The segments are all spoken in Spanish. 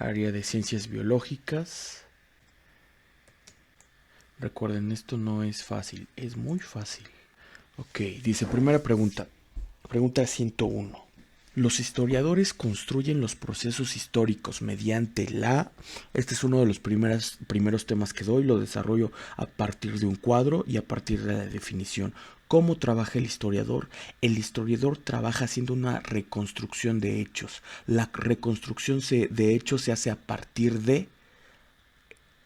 área de ciencias biológicas. Recuerden, esto no es fácil, es muy fácil. Ok, dice primera pregunta. Pregunta 101. Los historiadores construyen los procesos históricos mediante la... Este es uno de los primeros temas que doy, lo desarrollo a partir de un cuadro y a partir de la definición. ¿Cómo trabaja el historiador? El historiador trabaja haciendo una reconstrucción de hechos. La reconstrucción de hechos se hace a partir de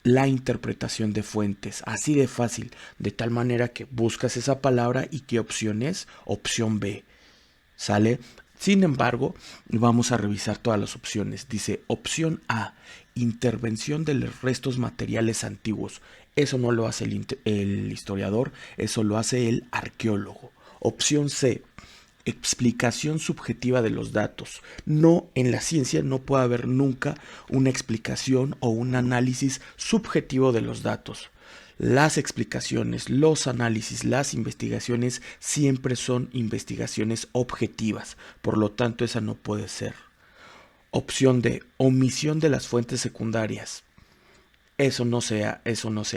la interpretación de fuentes, así de fácil, de tal manera que buscas esa palabra y qué opción es, opción B. ¿Sale? Sin embargo, vamos a revisar todas las opciones. Dice, opción A, intervención de los restos materiales antiguos. Eso no lo hace el historiador, eso lo hace el arqueólogo. Opción C, explicación subjetiva de los datos. No, en la ciencia no puede haber nunca una explicación o un análisis subjetivo de los datos. Las explicaciones, los análisis, las investigaciones siempre son investigaciones objetivas. Por lo tanto, esa no puede ser. Opción D, omisión de las fuentes secundarias. Eso no se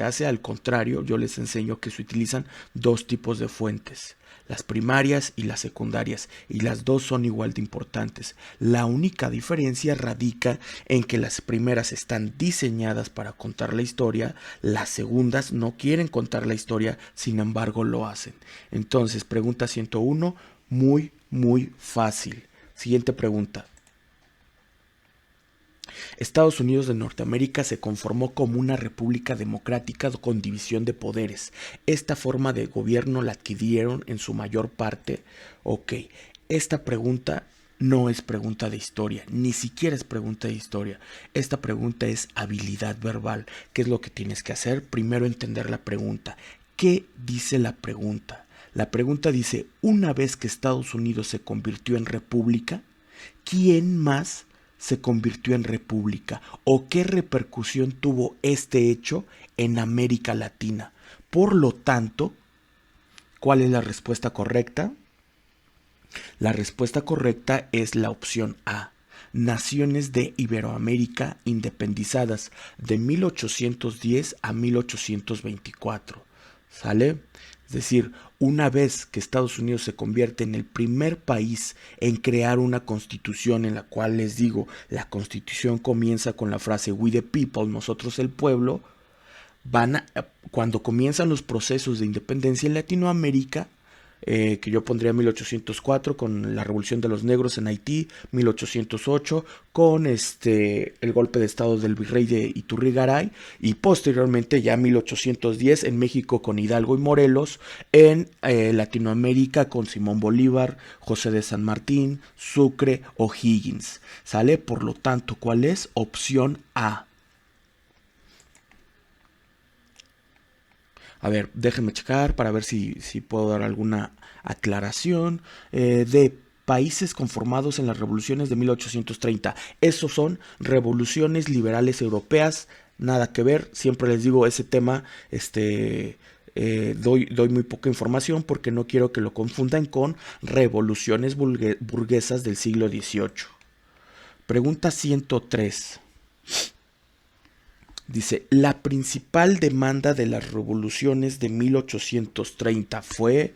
hace, al contrario, yo les enseño que se utilizan dos tipos de fuentes, las primarias y las secundarias, y las dos son igual de importantes. La única diferencia radica en que las primeras están diseñadas para contar la historia, las segundas no quieren contar la historia, sin embargo lo hacen. Entonces, pregunta 101, muy fácil. Siguiente pregunta. Estados Unidos de Norteamérica se conformó como una república democrática con división de poderes. Esta forma de gobierno la adquirieron en su mayor parte. Ok, esta pregunta no es pregunta de historia, ni siquiera es pregunta de historia. Esta pregunta es habilidad verbal. ¿Qué es lo que tienes que hacer? Primero entender la pregunta. ¿Qué dice la pregunta? La pregunta dice, una vez que Estados Unidos se convirtió en república, ¿quién más se convirtió en república? ¿O qué repercusión tuvo este hecho en América Latina? Por lo tanto, ¿cuál es la respuesta correcta? La respuesta correcta es la opción A. Naciones de Iberoamérica independizadas de 1810 a 1824. ¿Sale? Es decir, una vez que Estados Unidos se convierte en el primer país en crear una constitución en la cual les digo, la constitución comienza con la frase We the people, nosotros el pueblo, cuando comienzan los procesos de independencia en Latinoamérica, que yo pondría 1804 con la revolución de los negros en Haití, 1808 con el golpe de estado del virrey de Iturrigaray y posteriormente ya 1810 en México con Hidalgo y Morelos, en Latinoamérica con Simón Bolívar, José de San Martín, Sucre o Higgins. ¿Sale? Por lo tanto, ¿cuál es? Opción A. A ver, déjenme checar para ver si puedo dar alguna aclaración. De países conformados en las revoluciones de 1830. Esos son revoluciones liberales europeas. Nada que ver. Siempre les digo ese tema. Doy muy poca información porque no quiero que lo confundan con revoluciones burguesas del siglo XVIII. Pregunta 103. Dice, la principal demanda de las revoluciones de 1830 fue,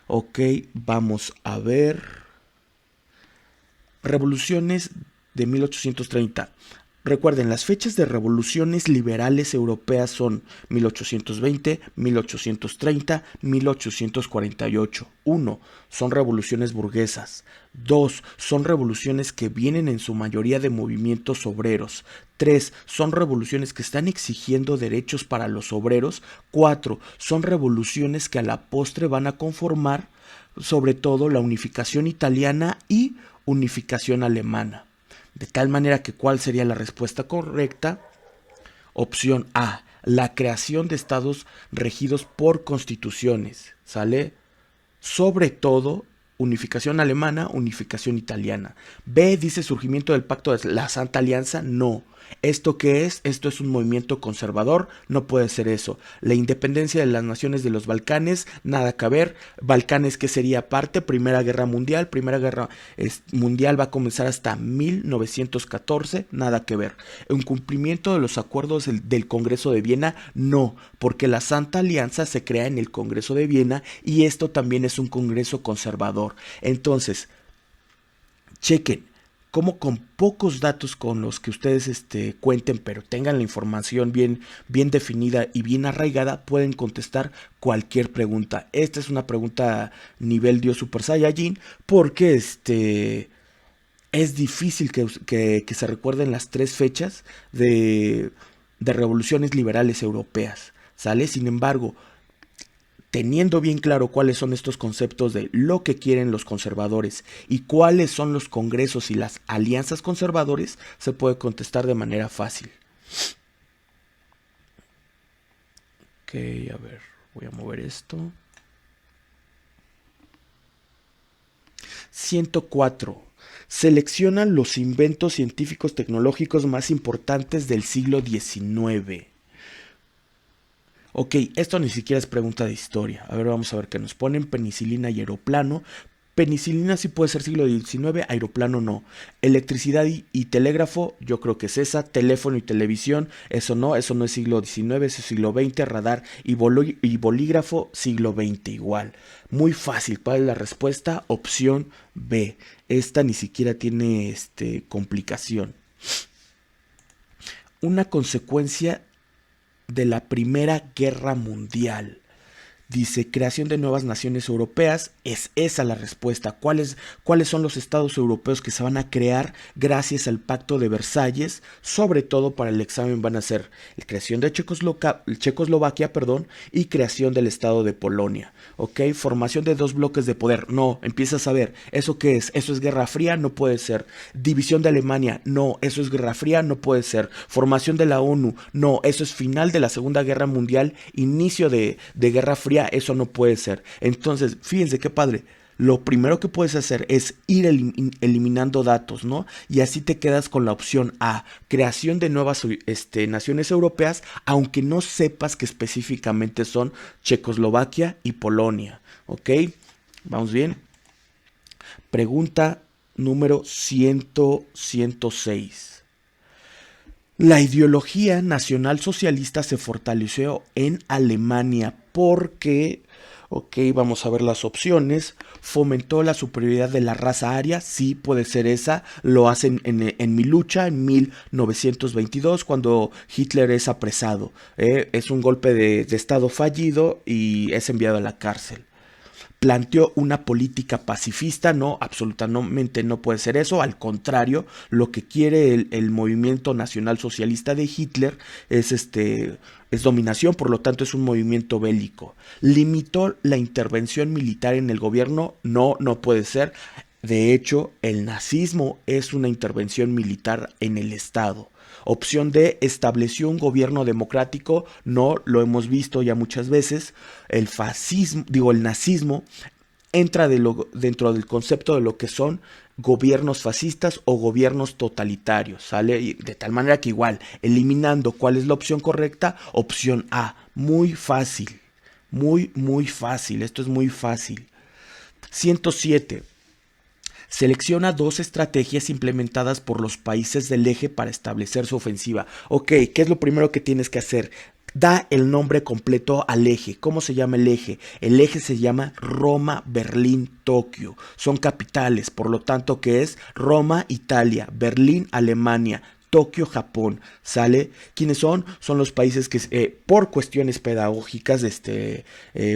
ok, vamos a ver, revoluciones de 1830. Recuerden, las fechas de revoluciones liberales europeas son 1820, 1830, 1848. 1. Son revoluciones burguesas. 2. Son revoluciones que vienen en su mayoría de movimientos obreros. 3. Son revoluciones que están exigiendo derechos para los obreros. 4. Son revoluciones que a la postre van a conformar sobre todo la unificación italiana y unificación alemana. De tal manera que ¿cuál sería la respuesta correcta? Opción A, la creación de estados regidos por constituciones, ¿sale? Sobre todo, unificación alemana, unificación italiana. B dice surgimiento del pacto de la Santa Alianza, no. ¿Esto qué es? Esto es un movimiento conservador, no puede ser eso. La independencia de las naciones de los Balcanes, nada que ver. Balcanes, ¿qué sería aparte? Primera Guerra Mundial, Mundial va a comenzar hasta 1914, nada que ver. ¿Un cumplimiento de los acuerdos del Congreso de Viena? No, porque la Santa Alianza se crea en el Congreso de Viena y esto también es un congreso conservador. Entonces, chequen cómo con pocos datos con los que ustedes cuenten, pero tengan la información bien definida y bien arraigada, pueden contestar cualquier pregunta. Esta es una pregunta nivel Dios Super Saiyajin, porque es difícil que se recuerden las 3 fechas de revoluciones liberales europeas, ¿sale? Sin embargo, teniendo bien claro cuáles son estos conceptos de lo que quieren los conservadores y cuáles son los congresos y las alianzas conservadores, se puede contestar de manera fácil. Ok, a ver, voy a mover esto. 104. Selecciona los inventos científicos tecnológicos más importantes del siglo XIX. Ok, esto ni siquiera es pregunta de historia. A ver, vamos a ver qué nos ponen. Penicilina y aeroplano. Penicilina sí puede ser siglo XIX, aeroplano no. Electricidad y telégrafo, yo creo que es esa. Teléfono y televisión, eso no es siglo XIX, eso es siglo XX. Radar y bolígrafo, siglo XX igual. Muy fácil, ¿cuál es la respuesta? Opción B. Esta ni siquiera tiene complicación. Una consecuencia de la Primera Guerra Mundial. Dice, creación de nuevas naciones europeas, es esa la respuesta. ¿Cuáles son los estados europeos que se van a crear gracias al Pacto de Versalles? Sobre todo para el examen van a ser la creación de Checoslovaquia, y creación del estado de Polonia. ¿Ok? Formación de 2 bloques de poder. No, empiezas a ver, ¿eso qué es? ¿Eso es Guerra Fría? No puede ser. División de Alemania. No, eso es Guerra Fría, no puede ser. Formación de la ONU. No, eso es final de la Segunda Guerra Mundial, inicio de Guerra Fría. Eso no puede ser. Entonces, fíjense qué padre. Lo primero que puedes hacer es ir eliminando datos, ¿no? Y así te quedas con la opción A, creación de nuevas naciones europeas, aunque no sepas que específicamente son Checoslovaquia y Polonia. ¿Ok? ¿Vamos bien? Pregunta número 106. La ideología nacionalsocialista se fortaleció en Alemania porque, ok, vamos a ver las opciones. Fomentó la superioridad de la raza aria, sí puede ser esa. Lo hacen en Mi lucha, en 1922, cuando Hitler es apresado. Es un golpe de estado fallido y es enviado a la cárcel. Planteó una política pacifista, no, absolutamente no puede ser eso, al contrario, lo que quiere el movimiento nacional socialista de Hitler es dominación, por lo tanto es un movimiento bélico. Limitó la intervención militar en el gobierno, no puede ser. De hecho, el nazismo es una intervención militar en el Estado. Opción D, estableció un gobierno democrático, no, lo hemos visto ya muchas veces. El nazismo entra dentro del concepto de lo que son gobiernos fascistas o gobiernos totalitarios, ¿sale? Y de tal manera que igual, eliminando cuál es la opción correcta, opción A, muy fácil, muy fácil, esto es muy fácil. 107. Selecciona 2 estrategias implementadas por los países del eje para establecer su ofensiva. Ok, ¿qué es lo primero que tienes que hacer? Da el nombre completo al eje. ¿Cómo se llama el eje? El eje se llama Roma, Berlín, Tokio. Son capitales, por lo tanto, ¿qué es? Roma, Italia, Berlín, Alemania, Tokio, Japón, ¿sale? ¿Quiénes son? Son los países que por cuestiones pedagógicas,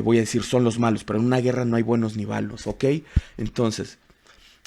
voy a decir, son los malos, pero en una guerra no hay buenos ni malos, ¿ok? Entonces,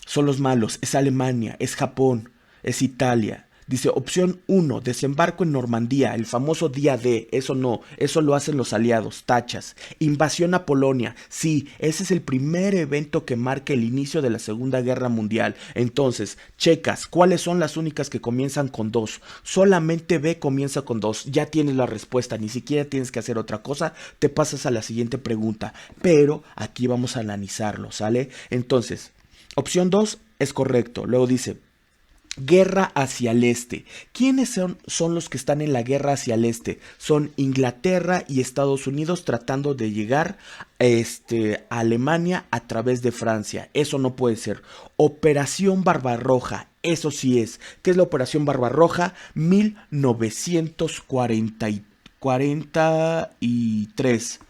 son los malos, es Alemania, es Japón, es Italia. Dice, opción 1, desembarco en Normandía, el famoso día D, eso no, eso lo hacen los aliados, tachas. Invasión a Polonia, sí, ese es el primer evento que marca el inicio de la Segunda Guerra Mundial. Entonces, checas, ¿cuáles son las únicas que comienzan con 2? Solamente B comienza con 2, ya tienes la respuesta, ni siquiera tienes que hacer otra cosa, te pasas a la siguiente pregunta. Pero aquí vamos a analizarlo, ¿sale? Entonces, opción 2 es correcto, luego dice, Guerra hacia el este. ¿Quiénes son los que están en la guerra hacia el este? Son Inglaterra y Estados Unidos tratando de llegar a Alemania a través de Francia. Eso no puede ser. Operación Barbarroja. Eso sí es. ¿Qué es la Operación Barbarroja? 1943.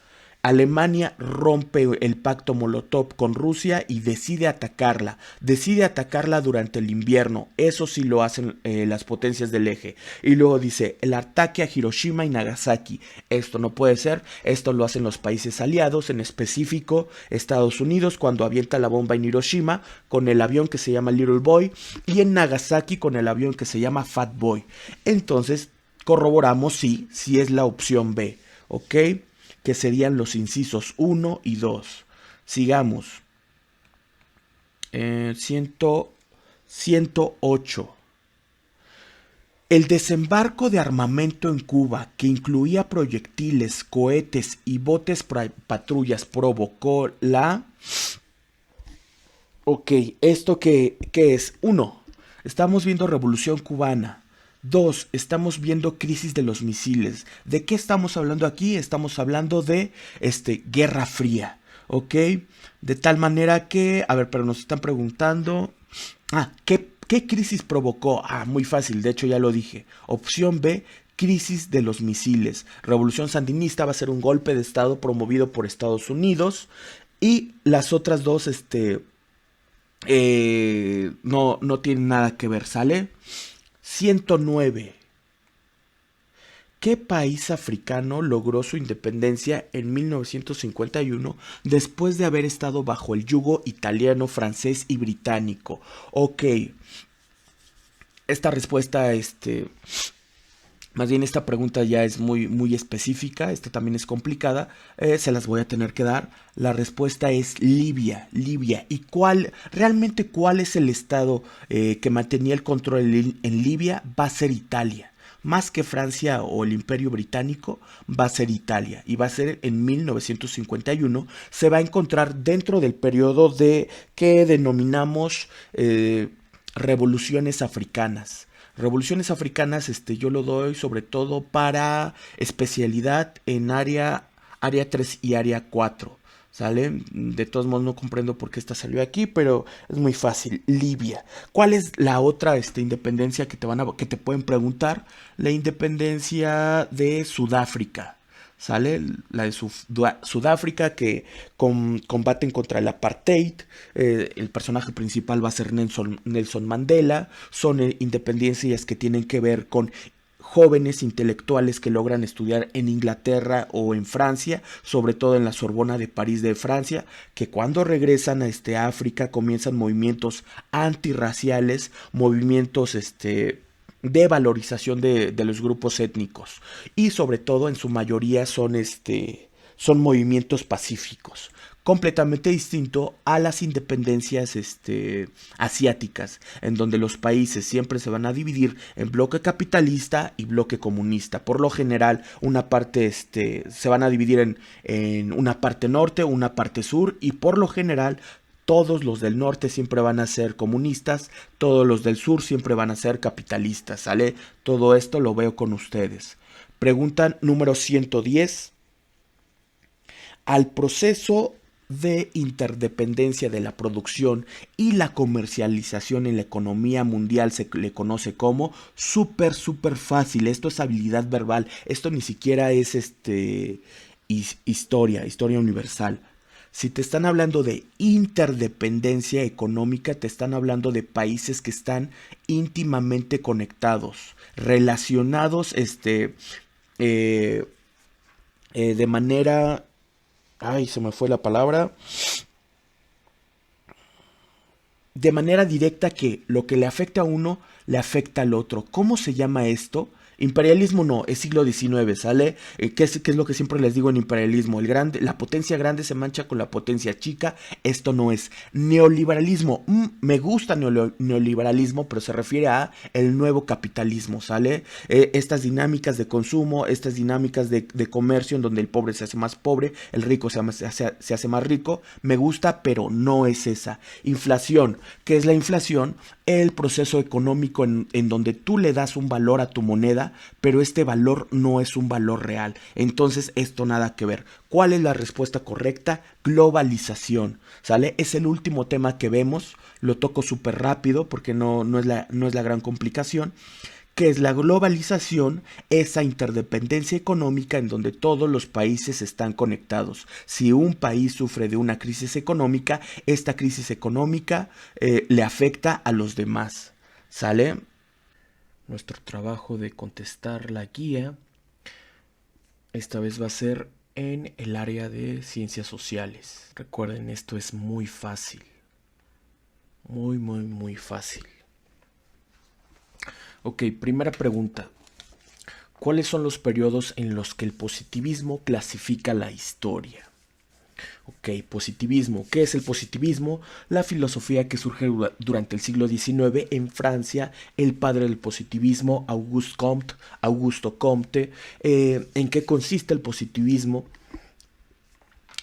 Alemania rompe el pacto Molotov con Rusia y decide atacarla. Decide atacarla durante el invierno. Eso sí lo hacen las potencias del eje. Y luego dice, el ataque a Hiroshima y Nagasaki. Esto no puede ser. Esto lo hacen los países aliados, en específico Estados Unidos, cuando avienta la bomba en Hiroshima con el avión que se llama Little Boy y en Nagasaki con el avión que se llama Fat Boy. Entonces corroboramos si es la opción B. ¿Ok? Que serían los incisos 1 y 2. Sigamos. 108. El desembarco de armamento en Cuba, que incluía proyectiles, cohetes y botes patrullas, provocó la... Ok, ¿esto qué es? 1. Estamos viendo Revolución Cubana. 2. Estamos viendo crisis de los misiles. ¿De qué estamos hablando aquí? Estamos hablando de Guerra Fría. ¿Ok? De tal manera que... A ver, pero nos están preguntando... ¿Qué crisis provocó? Muy fácil, de hecho ya lo dije. Opción B, crisis de los misiles. Revolución Sandinista va a ser un golpe de estado promovido por Estados Unidos. Y las otras dos, no tienen nada que ver, ¿sale? 109. ¿Qué país africano logró su independencia en 1951 después de haber estado bajo el yugo italiano, francés y británico? Ok. Esta respuesta, más bien esta pregunta ya es muy específica. Esta también es complicada. Se las voy a tener que dar. La respuesta es Libia. ¿Y realmente cuál es el estado que mantenía el control en Libia? Va a ser Italia. Más que Francia o el Imperio Británico, va a ser Italia. Y va a ser en 1951. Se va a encontrar dentro del periodo que denominamos revoluciones africanas. Revoluciones africanas, yo lo doy sobre todo para especialidad en área 3 y área 4. ¿Sale? De todos modos no comprendo por qué esta salió aquí, pero es muy fácil. Libia. ¿Cuál es la otra independencia que te pueden preguntar? La independencia de Sudáfrica. ¿Sale? La de Sudáfrica, que combaten contra el apartheid. El personaje principal va a ser Nelson Mandela. Son independencias que tienen que ver con jóvenes intelectuales que logran estudiar en Inglaterra o en Francia, sobre todo en la Sorbona de París de Francia, que cuando regresan a África comienzan movimientos antirraciales, movimientos de valorización de los grupos étnicos, y sobre todo en su mayoría son movimientos pacíficos, completamente distinto a las independencias asiáticas, en donde los países siempre se van a dividir en bloque capitalista y bloque comunista. Por lo general, una parte se van a dividir en una parte norte, una parte sur, y por lo general todos los del norte siempre van a ser comunistas, todos los del sur siempre van a ser capitalistas, ¿sale? Todo esto lo veo con ustedes. Pregunta número 110. Al proceso de interdependencia de la producción y la comercialización en la economía mundial se le conoce como súper fácil. Esto es habilidad verbal. Esto ni siquiera es historia universal. Si te están hablando de interdependencia económica, te están hablando de países que están íntimamente conectados, relacionados de manera... se me fue la palabra. De manera directa, que lo que le afecta a uno le afecta al otro. ¿Cómo se llama esto? Imperialismo no, es siglo XIX, ¿sale? ¿Qué es lo que siempre les digo en imperialismo? La potencia grande se mancha con la potencia chica. Esto no es neoliberalismo. Me gusta neoliberalismo, pero se refiere a el nuevo capitalismo, ¿sale? Estas dinámicas de consumo, estas dinámicas de comercio en donde el pobre se hace más pobre, el rico se hace más rico. Me gusta, pero no es esa. Inflación. ¿Qué es la inflación? El proceso económico en donde tú le das un valor a tu moneda, pero este valor no es un valor real. Entonces esto nada que ver. ¿Cuál es la respuesta correcta? Globalización, ¿sale? Es el último tema que vemos, lo toco súper rápido porque no es la gran complicación. ¿Qué es la globalización? Esa interdependencia económica en donde todos los países están conectados. Si un país sufre de una crisis económica, esta crisis económica le afecta a los demás. ¿Sale? Nuestro trabajo de contestar la guía esta vez va a ser en el área de ciencias sociales. Recuerden, esto es muy fácil. Muy, muy, muy fácil. Ok, primera pregunta. ¿Cuáles son los periodos en los que el positivismo clasifica la historia? Ok, positivismo. ¿Qué es el positivismo? La filosofía que surge durante el siglo XIX en Francia, el padre del positivismo, Augusto Comte. ¿En qué consiste el positivismo?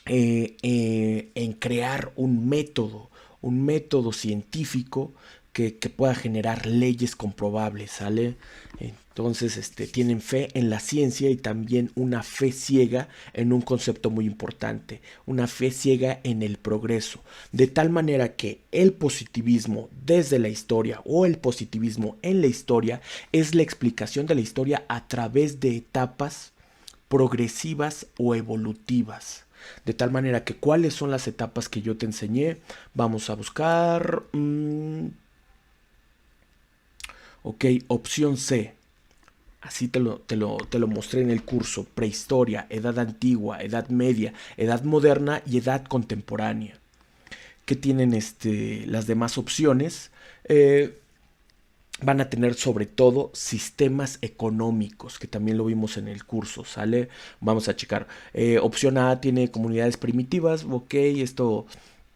En crear un método científico que pueda generar leyes comprobables, ¿sale? Entonces, tienen fe en la ciencia y también una fe ciega en un concepto muy importante, una fe ciega en el progreso, de tal manera que el positivismo desde la historia o el positivismo en la historia es la explicación de la historia a través de etapas progresivas o evolutivas. De tal manera que, ¿cuáles son las etapas que yo te enseñé? Vamos a buscar... Ok, opción C. Así te lo mostré en el curso. Prehistoria, edad antigua, edad media, edad moderna y edad contemporánea. ¿Qué tienen las demás opciones? Van a tener sobre todo sistemas económicos, que también lo vimos en el curso, ¿sale? Vamos a checar. Opción A tiene comunidades primitivas. Ok, esto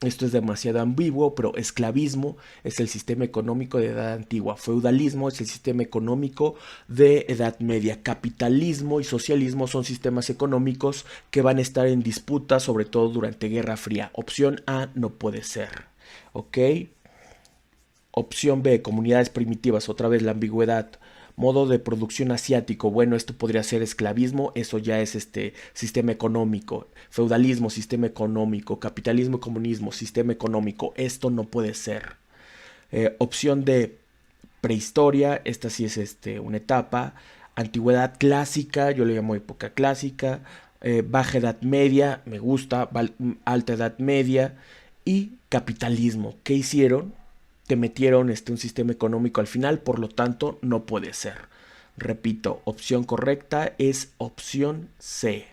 es demasiado ambiguo, pero esclavismo es el sistema económico de edad antigua. Feudalismo es el sistema económico de edad media. Capitalismo y socialismo son sistemas económicos que van a estar en disputa, sobre todo durante Guerra Fría. Opción A no puede ser. ¿Ok? Opción B, comunidades primitivas, otra vez la ambigüedad. Modo de producción asiático, bueno, esto podría ser esclavismo, eso ya es sistema económico. Feudalismo, sistema económico. Capitalismo, comunismo, sistema económico. Esto no puede ser. Opción D, prehistoria, esta sí es una etapa. Antigüedad clásica, yo le llamo época clásica. Baja edad media, me gusta. Alta edad media. Y capitalismo, ¿qué hicieron? Te metieron un sistema económico al final, por lo tanto no puede ser. Repito, opción correcta es opción C.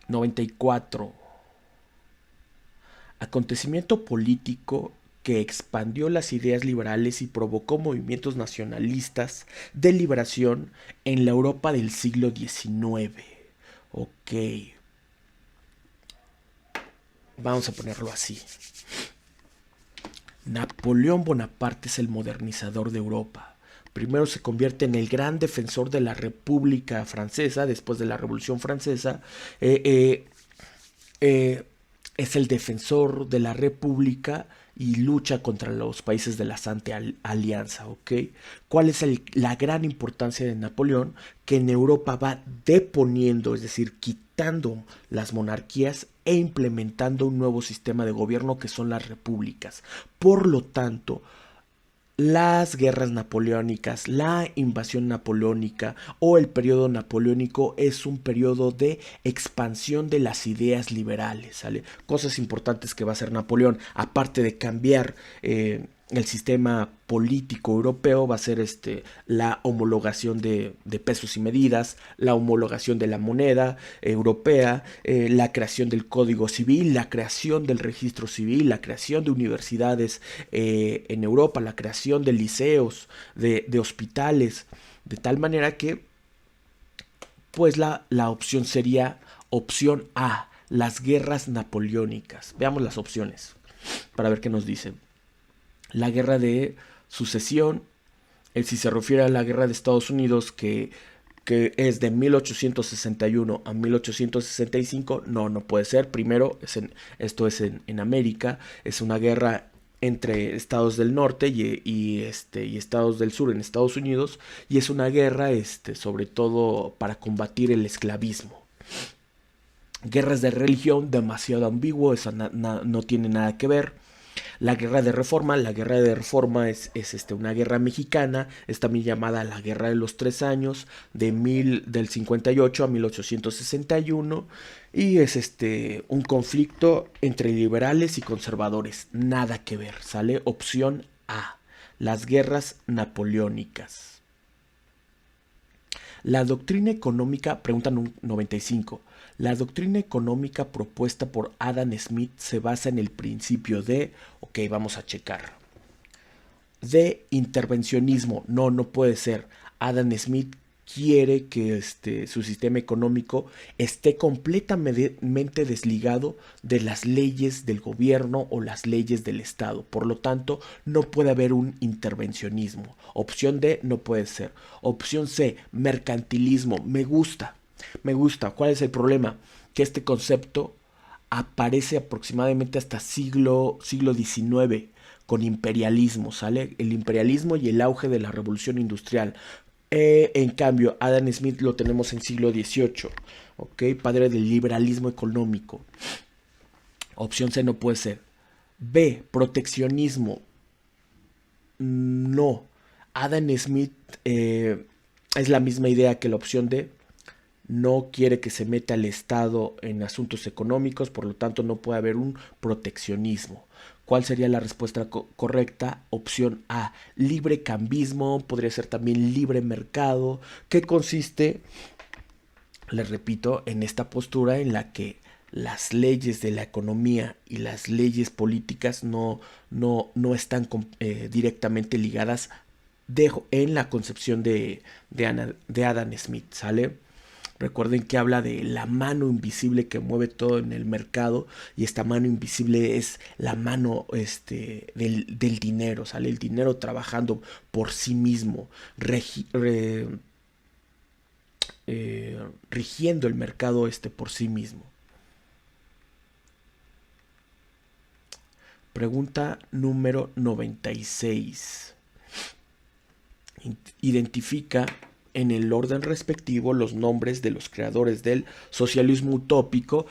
94. Acontecimiento político que expandió las ideas liberales y provocó movimientos nacionalistas de liberación en la Europa del siglo XIX. Ok. Vamos a ponerlo así. Napoleón Bonaparte es el modernizador de Europa. Primero se convierte en el gran defensor de la República Francesa, después de la Revolución Francesa. Es el defensor de la República y lucha contra los países de la Santa Alianza, ¿ok? ¿Cuál es la gran importancia de Napoleón? Que en Europa va deponiendo, es decir, quitando las monarquías e implementando un nuevo sistema de gobierno que son las repúblicas. Por lo tanto, las guerras napoleónicas, la invasión napoleónica o el periodo napoleónico es un periodo de expansión de las ideas liberales, ¿sale? Cosas importantes que va a hacer Napoleón, aparte de cambiar el sistema político europeo va a ser la homologación de pesos y medidas, la homologación de la moneda europea, la creación del código civil, la creación del registro civil, la creación de universidades en Europa, la creación de liceos, de hospitales, de tal manera que pues la opción sería opción A, las guerras napoleónicas. Veamos las opciones para ver qué nos dicen. La guerra de sucesión, si se refiere a la guerra de Estados Unidos que es de 1861 a 1865, no puede ser. Primero, esto es en América, es una guerra entre estados del norte y estados del sur en Estados Unidos, y es una guerra sobre todo para combatir el esclavismo. Guerras de religión, demasiado ambiguo, eso no tiene nada que ver. La guerra de reforma es una guerra mexicana, es también llamada la guerra de los 3 años, del 58 a 1861, y es un conflicto entre liberales y conservadores, nada que ver, sale opción A, las guerras napoleónicas. La doctrina económica, pregunta 95. La doctrina económica propuesta por Adam Smith se basa en el principio de, ok, vamos a checar, de intervencionismo. No puede ser. Adam Smith quiere que su sistema económico esté completamente desligado de las leyes del gobierno o las leyes del Estado. Por lo tanto, no puede haber un intervencionismo. Opción D, no puede ser. Opción C, mercantilismo. Me gusta. ¿Cuál es el problema? Que este concepto aparece aproximadamente hasta siglo XIX con imperialismo, ¿sale? El imperialismo y el auge de la revolución industrial. En cambio, Adam Smith lo tenemos en siglo XVIII, ¿ok? Padre del liberalismo económico. Opción C, no puede ser. B, proteccionismo. No. Adam Smith es la misma idea que la opción D. No quiere que se meta el Estado en asuntos económicos, por lo tanto no puede haber un proteccionismo. ¿Cuál sería la respuesta correcta? Opción A, libre cambismo, podría ser también libre mercado, que consiste, les repito, en esta postura en la que las leyes de la economía y las leyes políticas no están directamente ligadas en la concepción de Adam Smith, ¿sale? Recuerden que habla de la mano invisible que mueve todo en el mercado, y esta mano invisible es la mano del dinero, ¿sale? El dinero trabajando por sí mismo, rigiendo el mercado por sí mismo. Pregunta número 96. Identifica en el orden respectivo los nombres de los creadores del socialismo utópico,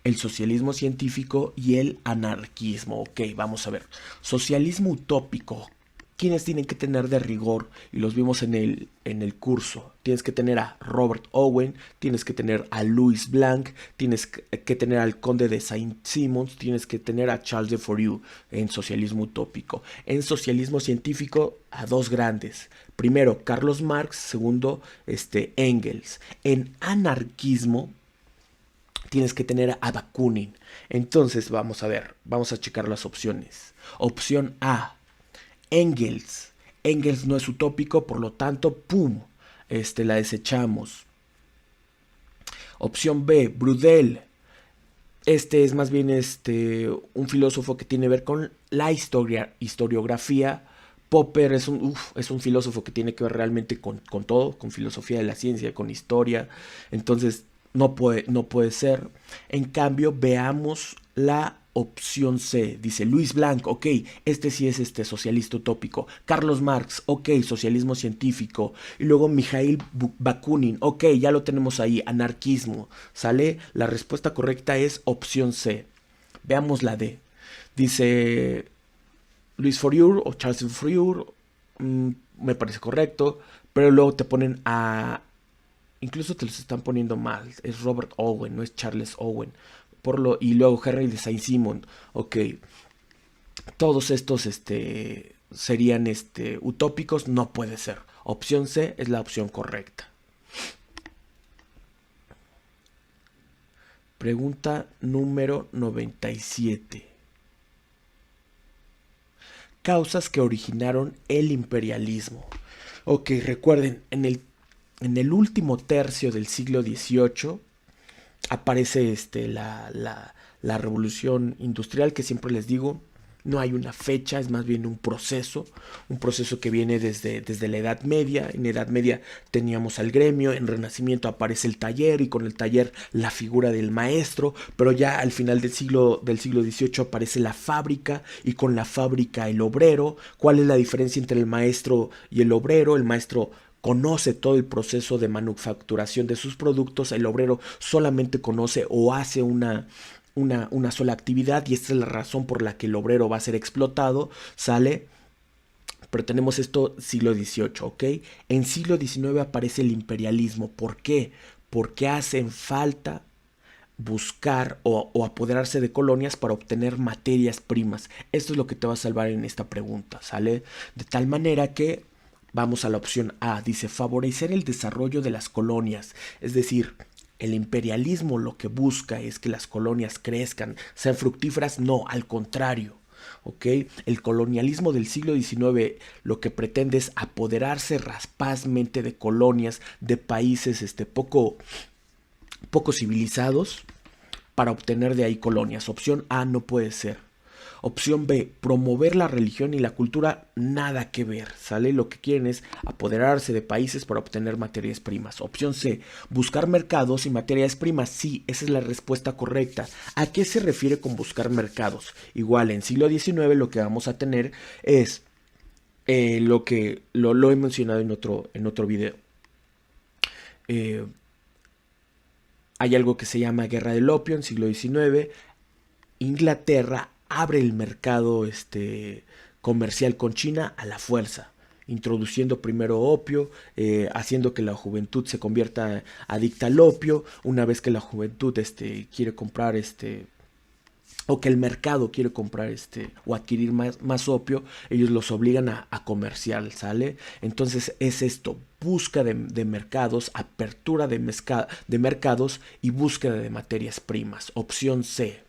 el socialismo científico y el anarquismo. Ok, vamos a ver. Socialismo utópico. ¿Quiénes tienen que tener de rigor? Y los vimos en el curso. Tienes que tener a Robert Owen, tienes que tener a Louis Blanc, tienes que tener al conde de Saint-Simons, tienes que tener a Charles de Fourier en socialismo utópico. En socialismo científico, a dos grandes. Primero, Carlos Marx. Segundo, Engels. En anarquismo, tienes que tener a Bakunin. Entonces, vamos a ver, vamos a checar las opciones. Opción A, Engels. Engels no es utópico, por lo tanto, ¡pum!, la desechamos. Opción B, Brudel. Es más bien un filósofo que tiene que ver con la historiografía. Popper es un filósofo que tiene que ver realmente con todo, con filosofía de la ciencia, con historia. Entonces, no puede ser. En cambio, veamos la opción C. Dice Louis Blanc, ok, sí es socialista utópico. Carlos Marx, ok, socialismo científico. Y luego Mikhail Bakunin, ok, ya lo tenemos ahí, anarquismo. ¿Sale? La respuesta correcta es opción C. Veamos la D. Dice Louis Fourier o Charles Fourier, me parece correcto, pero luego te ponen a... Incluso te los están poniendo mal. Es Robert Owen, no es Charles Owen. Y luego Henry de Saint-Simon. Ok. todos estos serían utópicos, no puede ser. Opción C es la opción correcta. Pregunta número 97. Causas que originaron el imperialismo. Ok, recuerden, en el último tercio del siglo XVIII aparece la revolución industrial, que siempre les digo, no hay una fecha, es más bien un proceso que viene desde la Edad Media. En la Edad Media teníamos al gremio, en Renacimiento aparece el taller y con el taller la figura del maestro, pero ya al final del siglo XVIII aparece la fábrica y con la fábrica el obrero. ¿Cuál es la diferencia entre el maestro y el obrero? El maestro conoce todo el proceso de manufacturación de sus productos, el obrero solamente conoce o hace una sola actividad y esta es la razón por la que el obrero va a ser explotado, ¿sale? Pero tenemos esto siglo XVIII, ¿ok? En siglo XIX aparece el imperialismo. ¿Por qué? Porque hacen falta buscar o apoderarse de colonias para obtener materias primas. Esto es lo que te va a salvar en esta pregunta, ¿sale? De tal manera que vamos a la opción A. Dice favorecer el desarrollo de las colonias. Es decir, el imperialismo lo que busca es que las colonias crezcan, sean fructíferas. No, al contrario. ¿Ok? El colonialismo del siglo XIX lo que pretende es apoderarse raspazmente de colonias de países poco civilizados para obtener de ahí colonias. Opción A no puede ser. Opción B, promover la religión y la cultura, nada que ver, ¿sale? Lo que quieren es apoderarse de países para obtener materias primas. Opción C, buscar mercados y materias primas, sí, esa es la respuesta correcta. ¿A qué se refiere con buscar mercados? Igual, en siglo XIX lo que vamos a tener es lo que lo he mencionado en otro video. Hay algo que se llama Guerra del Opio en siglo XIX. Inglaterra abre el mercado comercial con China a la fuerza, introduciendo primero opio, haciendo que la juventud se convierta adicta al opio. Una vez que la juventud quiere comprar o que el mercado quiere comprar o adquirir más opio, ellos los obligan a comercial, ¿sale? Entonces es esto, busca de mercados, apertura de mercados y búsqueda de materias primas. Opción C.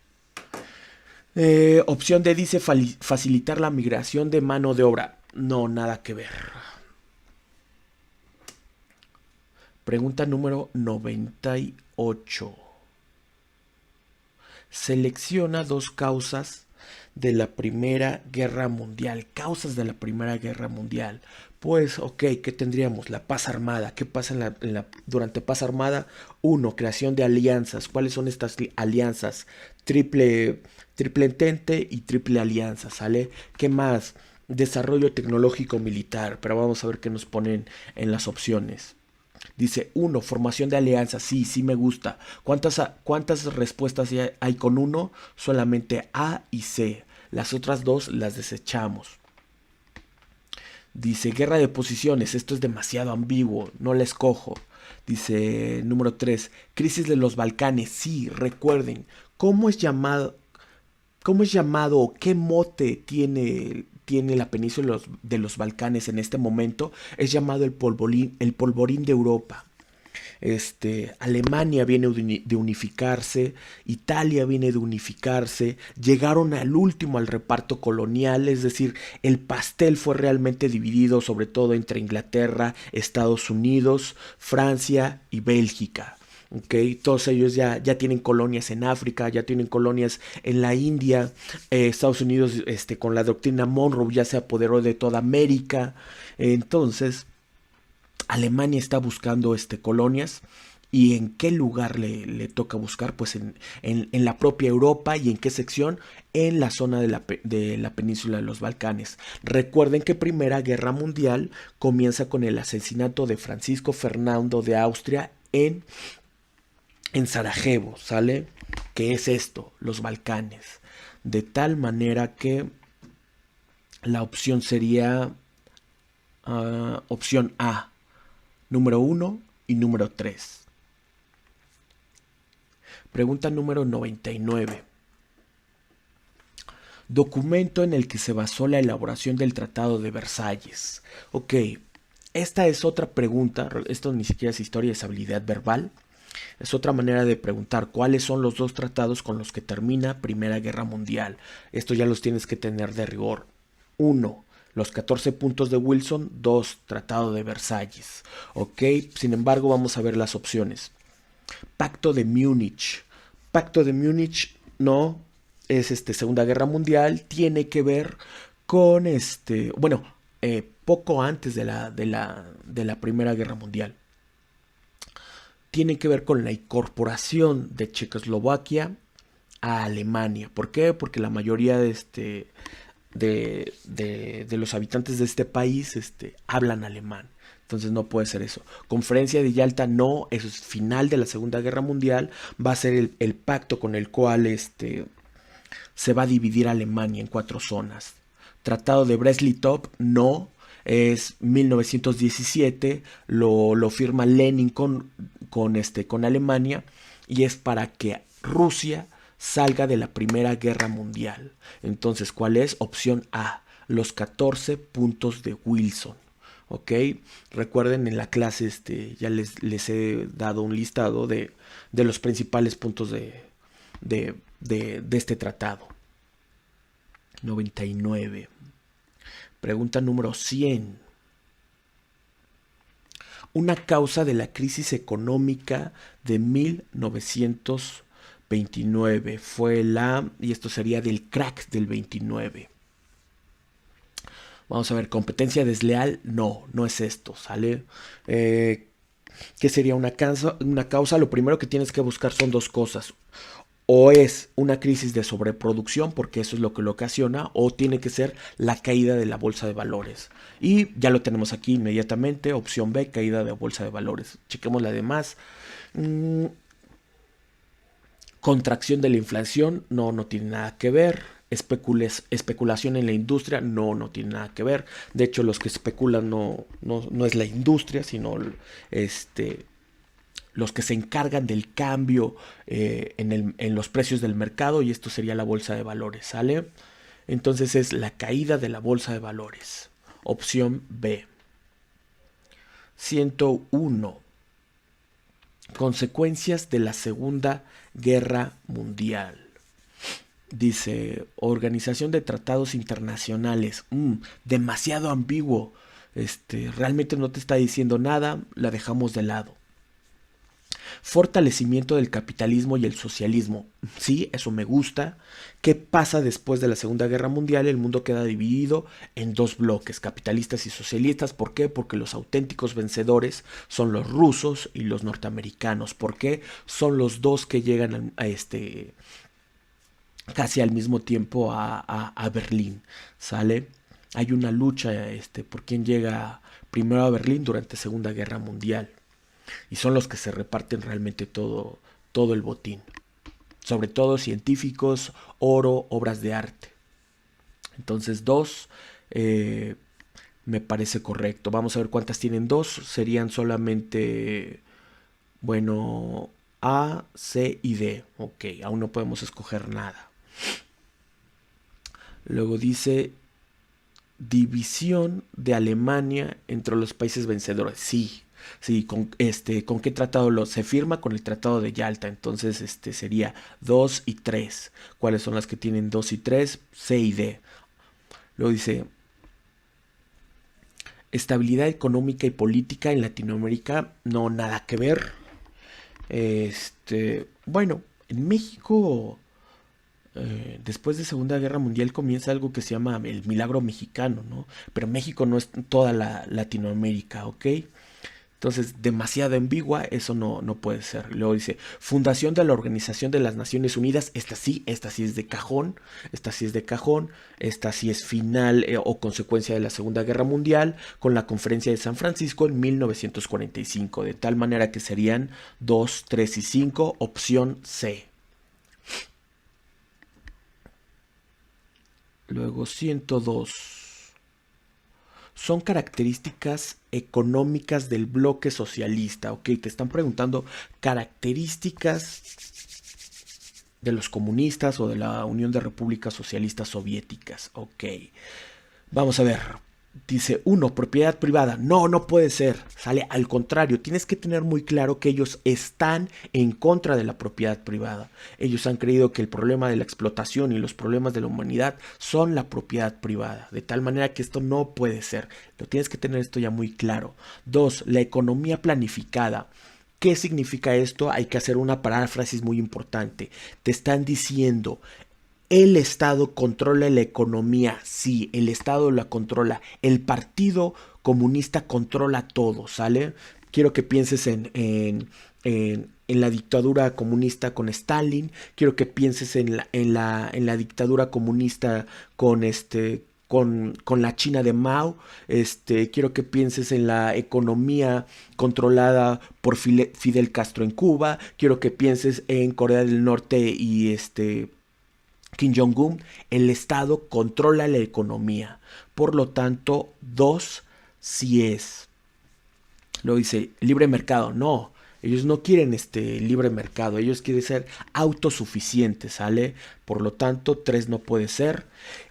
Opción D dice facilitar la migración de mano de obra. No, nada que ver. Pregunta número 98. Selecciona dos causas de la Primera Guerra Mundial. Causas de la Primera Guerra Mundial. Pues, ok, ¿qué tendríamos? La paz armada. ¿Qué pasa durante paz armada? 1. Creación de alianzas. ¿Cuáles son estas alianzas? Triple entente y triple alianza, ¿sale? ¿Qué más? Desarrollo tecnológico militar. Pero vamos a ver qué nos ponen en las opciones. Dice 1, formación de alianzas. Sí, sí me gusta. ¿Cuántas respuestas hay con 1? Solamente A y C. Las otras dos las desechamos. Dice guerra de posiciones. Esto es demasiado ambiguo. No la escojo. Dice número 3, crisis de los Balcanes. Sí, recuerden. ¿Cómo es llamado o qué mote tiene la península de los Balcanes en este momento? Es llamado el polvorín de Europa. Alemania viene de unificarse, Italia viene de unificarse, llegaron al último al reparto colonial, es decir, el pastel fue realmente dividido sobre todo entre Inglaterra, Estados Unidos, Francia y Bélgica. Okay, todos ellos ya tienen colonias en África, ya tienen colonias en la India. Estados Unidos con la doctrina Monroe ya se apoderó de toda América. Entonces Alemania está buscando colonias. ¿Y en qué lugar le toca buscar? Pues en la propia Europa. ¿Y en qué sección? En la zona de la península de los Balcanes. Recuerden que Primera Guerra Mundial comienza con el asesinato de Francisco Fernando de Austria en Sarajevo, ¿sale? ¿Qué es esto? Los Balcanes. De tal manera que la opción sería opción A, número 1 y número 3. Pregunta número 99. Documento en el que se basó la elaboración del Tratado de Versalles. Ok, esta es otra pregunta, esto ni siquiera es historia, es habilidad verbal. Es otra manera de preguntar cuáles son los dos tratados con los que termina Primera Guerra Mundial. Esto ya los tienes que tener de rigor. 1. Los 14 puntos de Wilson. 2. Tratado de Versalles. Ok, sin embargo vamos a ver las opciones. Pacto de Múnich. Pacto de Múnich no es Segunda Guerra Mundial. Tiene que ver con poco antes de la Primera Guerra Mundial. Tiene que ver con la incorporación de Checoslovaquia a Alemania. ¿Por qué? Porque la mayoría de los habitantes de este país hablan alemán. Entonces no puede ser eso. Conferencia de Yalta no, eso es final de la Segunda Guerra Mundial. Va a ser el pacto con el cual se va a dividir Alemania en 4 zonas. Tratado de Brest-Litov no, es 1917, lo firma Lenin con Alemania, y es para que Rusia salga de la Primera Guerra Mundial. Entonces, ¿cuál es? Opción A, los 14 puntos de Wilson. ¿Ok? Recuerden, en la clase ya les he dado un listado de los principales puntos de este tratado. 99. Pregunta número 100. Una causa de la crisis económica de 1929 fue y esto sería del crack del 29. Vamos a ver, competencia desleal, no es esto, ¿sale? ¿Qué sería una causa? Lo primero que tienes que buscar son 2 cosas. O es una crisis de sobreproducción, porque eso es lo que lo ocasiona, o tiene que ser la caída de la bolsa de valores. Y ya lo tenemos aquí inmediatamente, opción B, caída de bolsa de valores. Chequemos la demás. Contracción de la inflación, no tiene nada que ver. Especulación en la industria, no tiene nada que ver. De hecho, los que especulan no es la industria, sino los que se encargan del cambio en los precios del mercado, y esto sería la bolsa de valores, ¿sale? Entonces es la caída de la bolsa de valores. Opción B. 101. Consecuencias de la Segunda Guerra Mundial. Dice, Organización de Tratados Internacionales. Demasiado ambiguo. Realmente no te está diciendo nada, la dejamos de lado. Fortalecimiento del capitalismo y el socialismo. Sí, eso me gusta. ¿Qué pasa después de la Segunda Guerra Mundial? El mundo queda dividido en 2 bloques, capitalistas y socialistas. ¿Por qué? Porque los auténticos vencedores son los rusos y los norteamericanos. ¿Por qué? Son los dos que llegan a casi al mismo tiempo a Berlín, ¿sale? Hay una lucha por quién llega primero a Berlín durante Segunda Guerra Mundial. Y son los que se reparten realmente todo el botín. Sobre todo científicos, oro, obras de arte. Entonces 2 me parece correcto. Vamos a ver cuántas tienen 2. Serían solamente, A, C y D. Ok, aún no podemos escoger nada. Luego dice, división de Alemania entre los países vencedores. Sí, ¿con qué tratado se firma? Con el Tratado de Yalta. Entonces sería 2 y 3. ¿Cuáles son las que tienen 2 y 3? C y D. Luego dice, estabilidad económica y política en Latinoamérica, no, nada que ver. En México, después de Segunda Guerra Mundial comienza algo que se llama el milagro mexicano, ¿no? Pero México no es toda la Latinoamérica, ¿ok? Entonces, demasiado ambigua, eso no puede ser. Luego dice, fundación de la Organización de las Naciones Unidas. Esta sí es de cajón. Esta sí es final o consecuencia de la Segunda Guerra Mundial, con la Conferencia de San Francisco en 1945. De tal manera que serían 2, 3 y 5, opción C. Luego 102. Son características económicas del bloque socialista. Ok, te están preguntando características de los comunistas o de la Unión de Repúblicas Socialistas Soviéticas. Ok. Vamos a ver. Dice, uno, propiedad privada. No, no puede ser. Sale al contrario. Tienes que tener muy claro que ellos están en contra de la propiedad privada. Ellos han creído que el problema de la explotación y los problemas de la humanidad son la propiedad privada. De tal manera que esto no puede ser. Lo tienes que tener esto ya muy claro. Dos, la economía planificada. ¿Qué significa esto? Hay que hacer una paráfrasis muy importante. Te están diciendo, el Estado controla la economía. Sí, el Estado la controla. El Partido Comunista controla todo, ¿sale? Quiero que pienses en la dictadura comunista con Stalin. Quiero que pienses en la dictadura comunista con la China de Mao. Quiero que pienses en la economía controlada por Fidel Castro en Cuba. Quiero que pienses en Corea del Norte y Kim Jong-un. El Estado controla la economía. Por lo tanto, dos, si es. Lo dice, libre mercado. No, ellos no quieren libre mercado. Ellos quieren ser autosuficientes, ¿sale? Por lo tanto, tres no puede ser.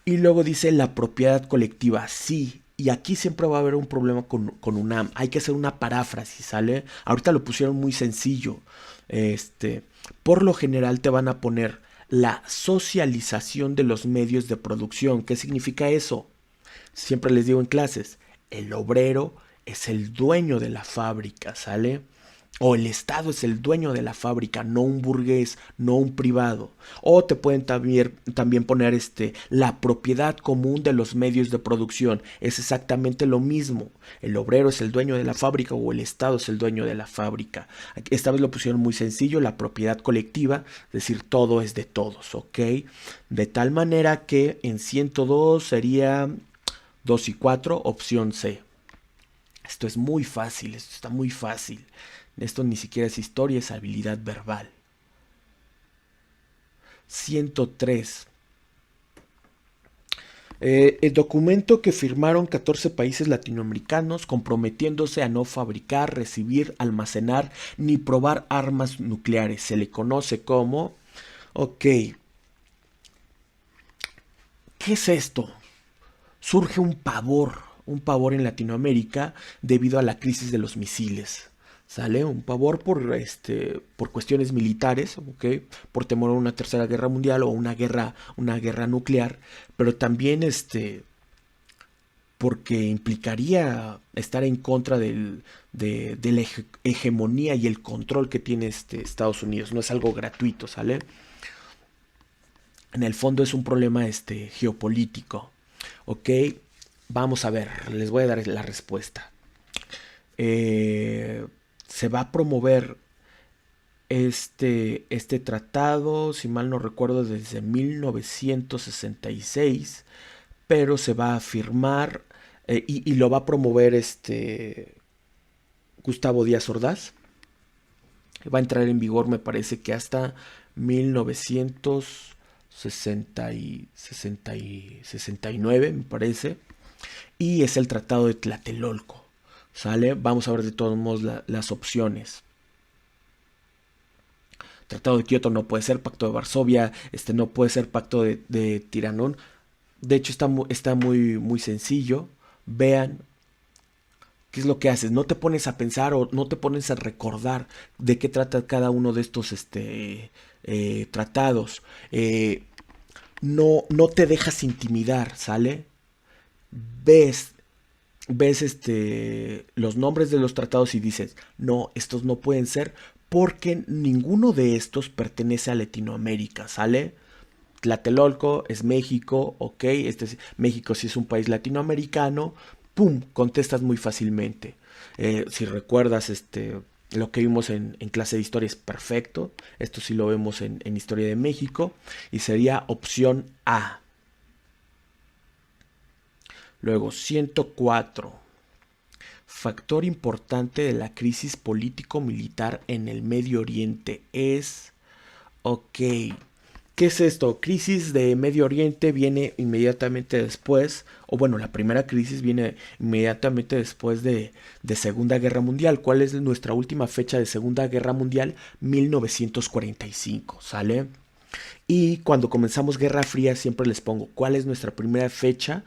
Y luego dice la propiedad colectiva. Sí. Y aquí siempre va a haber un problema con UNAM. Hay que hacer una paráfrasis, ¿sale? Ahorita lo pusieron muy sencillo. Por lo general te van a poner la socialización de los medios de producción. ¿Qué significa eso? Siempre les digo en clases, el obrero es el dueño de la fábrica, ¿sale? O el Estado es el dueño de la fábrica, no un burgués, no un privado. O te pueden también poner la propiedad común de los medios de producción. Es exactamente lo mismo. El obrero es el dueño de la fábrica o el Estado es el dueño de la fábrica. Esta vez lo pusieron muy sencillo, la propiedad colectiva, es decir, todo es de todos, ¿ok? De tal manera que en 102 sería 2 y 4, opción C. Esto es muy fácil, esto está muy fácil. Esto ni siquiera es historia, es habilidad verbal. 103. El documento que firmaron 14 países latinoamericanos comprometiéndose a no fabricar, recibir, almacenar ni probar armas nucleares. Se le conoce como... Ok. ¿Qué es esto? Surge un pavor en Latinoamérica debido a la crisis de los misiles. ¿Sale? Un pavor por cuestiones militares, ¿ok? Por temor a una tercera guerra mundial o una guerra nuclear, pero también porque implicaría estar en contra de la hegemonía y el control que tiene Estados Unidos. No es algo gratuito, ¿sale? En el fondo es un problema geopolítico, ¿ok? Vamos a ver, les voy a dar la respuesta. Se va a promover este tratado, si mal no recuerdo, desde 1966, pero se va a firmar y lo va a promover Gustavo Díaz Ordaz. Va a entrar en vigor, me parece que hasta 1969, me parece, y es el Tratado de Tlatelolco. ¿Sale? Vamos a ver de todos modos las opciones. Tratado de Kioto no puede ser, Pacto de Varsovia, no puede ser, Pacto de Tiranón. De hecho está muy sencillo. Vean qué es lo que haces. No te pones a pensar o no te pones a recordar de qué trata cada uno de estos tratados. No te dejas intimidar, ¿sale? Ves los nombres de los tratados y dices, no, estos no pueden ser porque ninguno de estos pertenece a Latinoamérica, ¿sale? Tlatelolco es México, ok, México sí es un país latinoamericano, pum, contestas muy fácilmente. Si recuerdas lo que vimos en clase de historia es perfecto, esto sí lo vemos en Historia de México y sería opción A. Luego, 104. Factor importante de la crisis político-militar en el Medio Oriente es... Ok. ¿Qué es esto? Crisis de Medio Oriente viene inmediatamente después, o bueno, la primera crisis viene inmediatamente después de Segunda Guerra Mundial. ¿Cuál es nuestra última fecha de Segunda Guerra Mundial? 1945, ¿sale? Y cuando comenzamos Guerra Fría siempre les pongo cuál es nuestra primera fecha,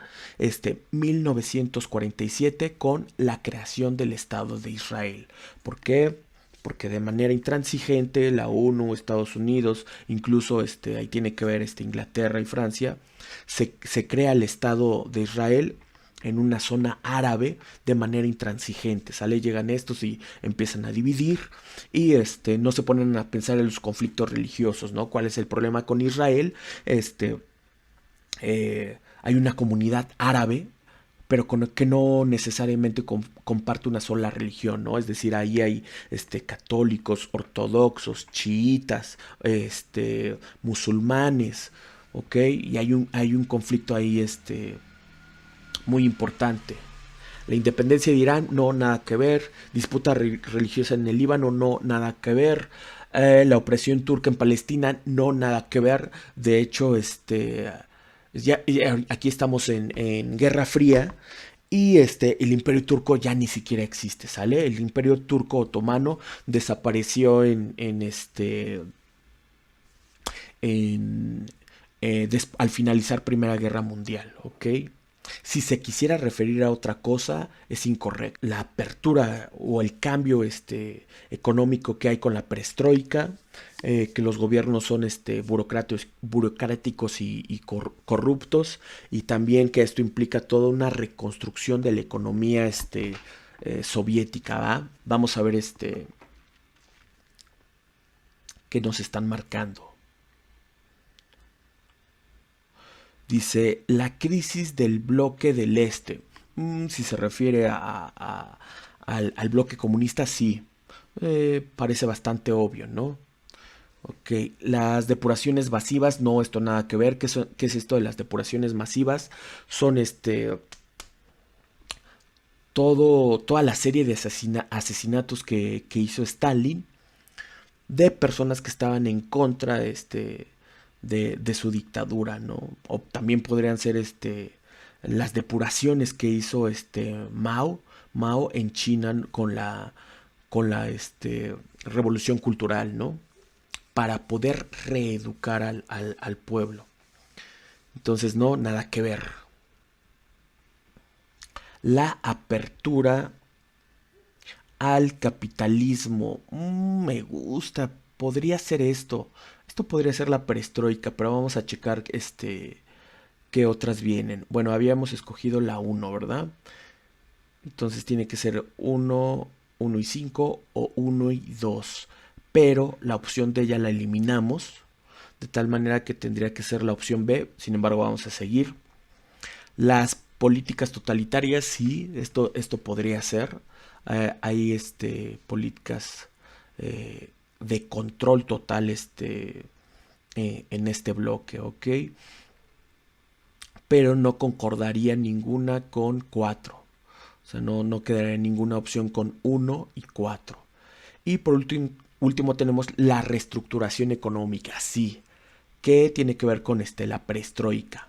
1947 con la creación del Estado de Israel. ¿Por qué? Porque de manera intransigente la ONU, Estados Unidos, incluso ahí tiene que ver Inglaterra y Francia, se crea el Estado de Israel en una zona árabe de manera intransigente. ¿Sale? Llegan estos y empiezan a dividir y no se ponen a pensar en los conflictos religiosos, ¿no? ¿Cuál es el problema con Israel? Hay una comunidad árabe pero que no necesariamente comparte una sola religión, ¿no? Es decir, ahí hay católicos, ortodoxos, chiitas, musulmanes, ¿ok? Y hay un conflicto ahí muy importante. La independencia de Irán, no, nada que ver. Disputa religiosa en el Líbano, no, nada que ver. La opresión turca en Palestina, no, nada que ver. De hecho, aquí estamos en Guerra Fría y el Imperio Turco ya ni siquiera existe, ¿sale? El Imperio Turco Otomano desapareció en, al finalizar Primera Guerra Mundial, ¿ok? Si se quisiera referir a otra cosa, es incorrecto. La apertura o el cambio económico que hay con la perestroika, que los gobiernos son burocráticos y corruptos, y también que esto implica toda una reconstrucción de la economía soviética, ¿va? Vamos a ver que nos están marcando. Dice, la crisis del bloque del Este. Si se refiere al bloque comunista, sí. Parece bastante obvio, ¿no? Ok, las depuraciones masivas, no, esto nada que ver. ¿Qué es esto de las depuraciones masivas? Son toda la serie de asesinatos que hizo Stalin de personas que estaban en contra de su dictadura, ¿no? O también podrían ser las depuraciones que hizo Mao en China con la revolución cultural, ¿no? Para poder reeducar al pueblo. Entonces, no, nada que ver. La apertura al capitalismo. Me gusta. Podría ser esto. Esto podría ser la perestroika, pero vamos a checar qué otras vienen. Bueno, habíamos escogido la 1, ¿verdad? Entonces tiene que ser 1, 1 y 5 o 1 y 2. Pero la opción D ya la eliminamos. De tal manera que tendría que ser la opción B. Sin embargo, vamos a seguir. Las políticas totalitarias, sí, esto podría ser. Hay políticas de control total en este bloque, ¿ok? Pero no concordaría ninguna con 4. O sea, no quedaría ninguna opción con 1 y 4. Y por último tenemos la reestructuración económica, sí, que tiene que ver con la perestroika.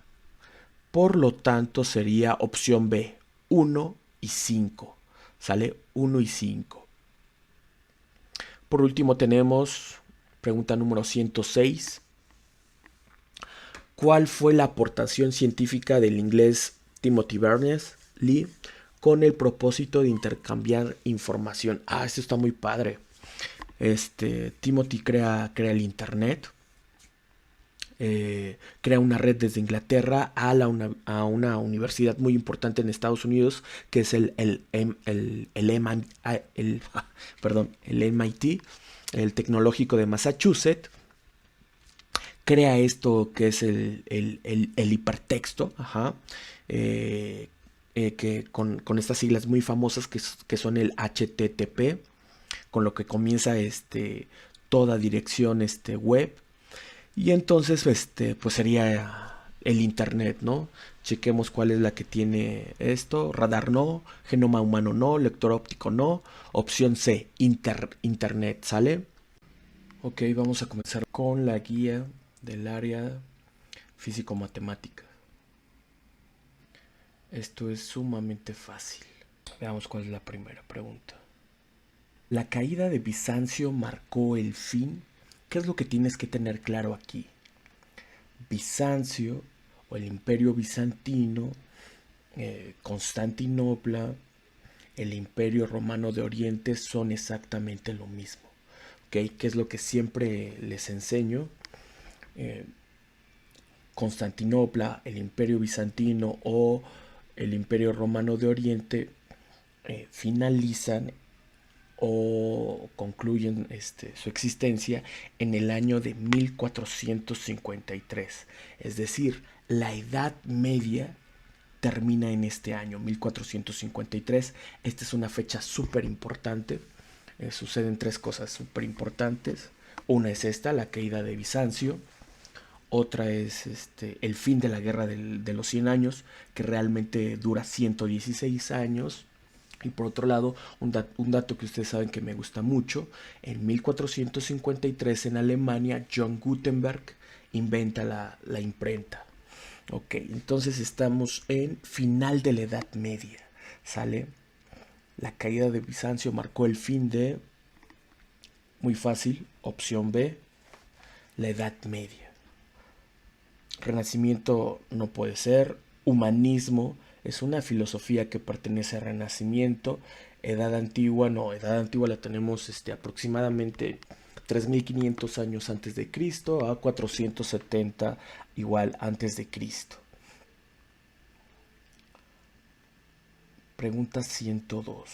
Por lo tanto, sería opción B, 1 y 5. ¿Sale? 1 y 5. Por último tenemos pregunta número 106. ¿Cuál fue la aportación científica del inglés Timothy Berners-Lee con el propósito de intercambiar información? Esto está muy padre. Timothy crea el internet. Crea una red desde Inglaterra a una universidad muy importante en Estados Unidos, que es el MIT, el Tecnológico de Massachusetts. Crea esto que es el hipertexto, que con estas siglas muy famosas que son el HTTP, con lo que comienza toda dirección web. Y entonces, pues sería el internet, ¿no? Chequemos cuál es la que tiene esto. Radar no, genoma humano no, lector óptico no. Opción C, internet, ¿sale? Ok, vamos a comenzar con la guía del área físico-matemática. Esto es sumamente fácil. Veamos cuál es la primera pregunta. La caída de Bizancio marcó el fin. ¿Qué es lo que tienes que tener claro aquí? Bizancio o el Imperio Bizantino, Constantinopla, el Imperio Romano de Oriente son exactamente lo mismo. ¿Okay? Que es lo que siempre les enseño. Constantinopla, el Imperio Bizantino o el Imperio Romano de Oriente finalizan o concluyen su existencia en el año de 1453. Es decir, la Edad Media termina en este año, 1453. Esta es una fecha súper importante. Suceden tres cosas súper importantes. Una es esta, la caída de Bizancio. Otra es el fin de la guerra de los 100 años, que realmente dura 116 años. Y por otro lado, un dato que ustedes saben que me gusta mucho, en 1453 en Alemania, John Gutenberg inventa la imprenta. Ok, entonces estamos en final de la Edad Media, ¿sale? La caída de Bizancio marcó el fin de, muy fácil, opción B, la Edad Media. Renacimiento no puede ser. Humanismo es una filosofía que pertenece al Renacimiento. Edad Antigua no, Edad Antigua la tenemos aproximadamente 3500 años antes de Cristo a 470 igual antes de Cristo. Pregunta 102.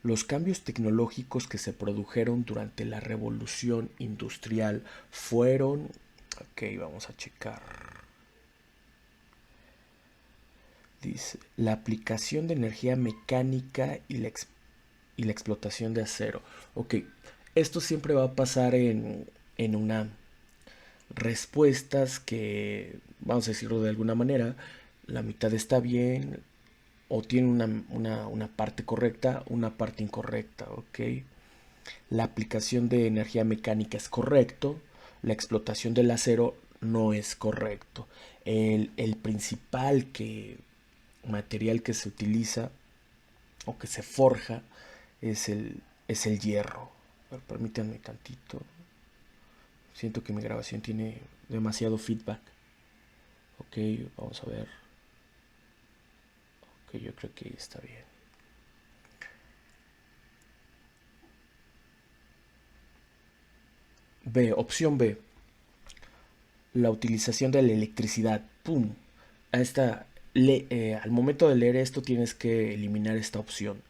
Los cambios tecnológicos que se produjeron durante la Revolución Industrial fueron... Ok, vamos a checar. Dice, la aplicación de energía mecánica y la explotación de acero. Ok, esto siempre va a pasar en una respuestas que, vamos a decirlo de alguna manera, la mitad está bien o tiene una parte correcta, una parte incorrecta, ok. La aplicación de energía mecánica es correcto, la explotación del acero no es correcto. El principal material que se utiliza o que se forja es el hierro. A ver, permítanme tantito. Siento que mi grabación tiene demasiado feedback. Ok, vamos a ver. Ok, yo creo que está bien. B, opción B. La utilización de la electricidad. ¡Pum! Al momento de leer esto tienes que eliminar esta opción.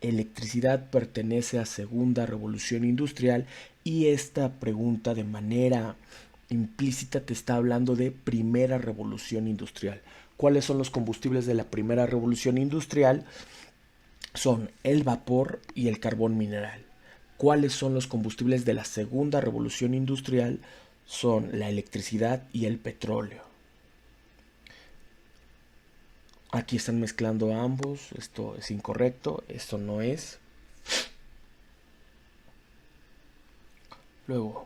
Electricidad pertenece a segunda revolución industrial y esta pregunta de manera implícita te está hablando de primera revolución industrial. ¿Cuáles son los combustibles de la primera revolución industrial? Son el vapor y el carbón mineral. ¿Cuáles son los combustibles de la segunda revolución industrial? Son la electricidad y el petróleo. Aquí están mezclando ambos. Esto es incorrecto. Esto no es. Luego,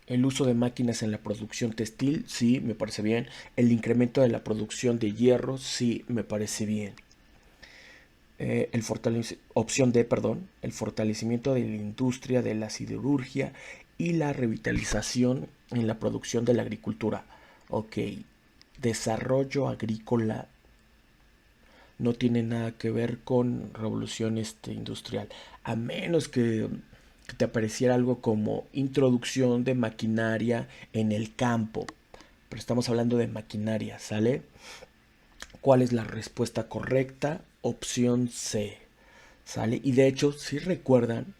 el uso de máquinas en la producción textil, sí, me parece bien. El incremento de la producción de hierro, sí, me parece bien. Opción D, perdón, el fortalecimiento de la industria de la siderurgia y la revitalización en la producción de la agricultura. Ok, desarrollo agrícola no tiene nada que ver con revolución industrial, a menos que te apareciera algo como introducción de maquinaria en el campo, pero estamos hablando de maquinaria, ¿sale? ¿Cuál es la respuesta correcta? Opción C, ¿sale? Y de hecho, si recuerdan,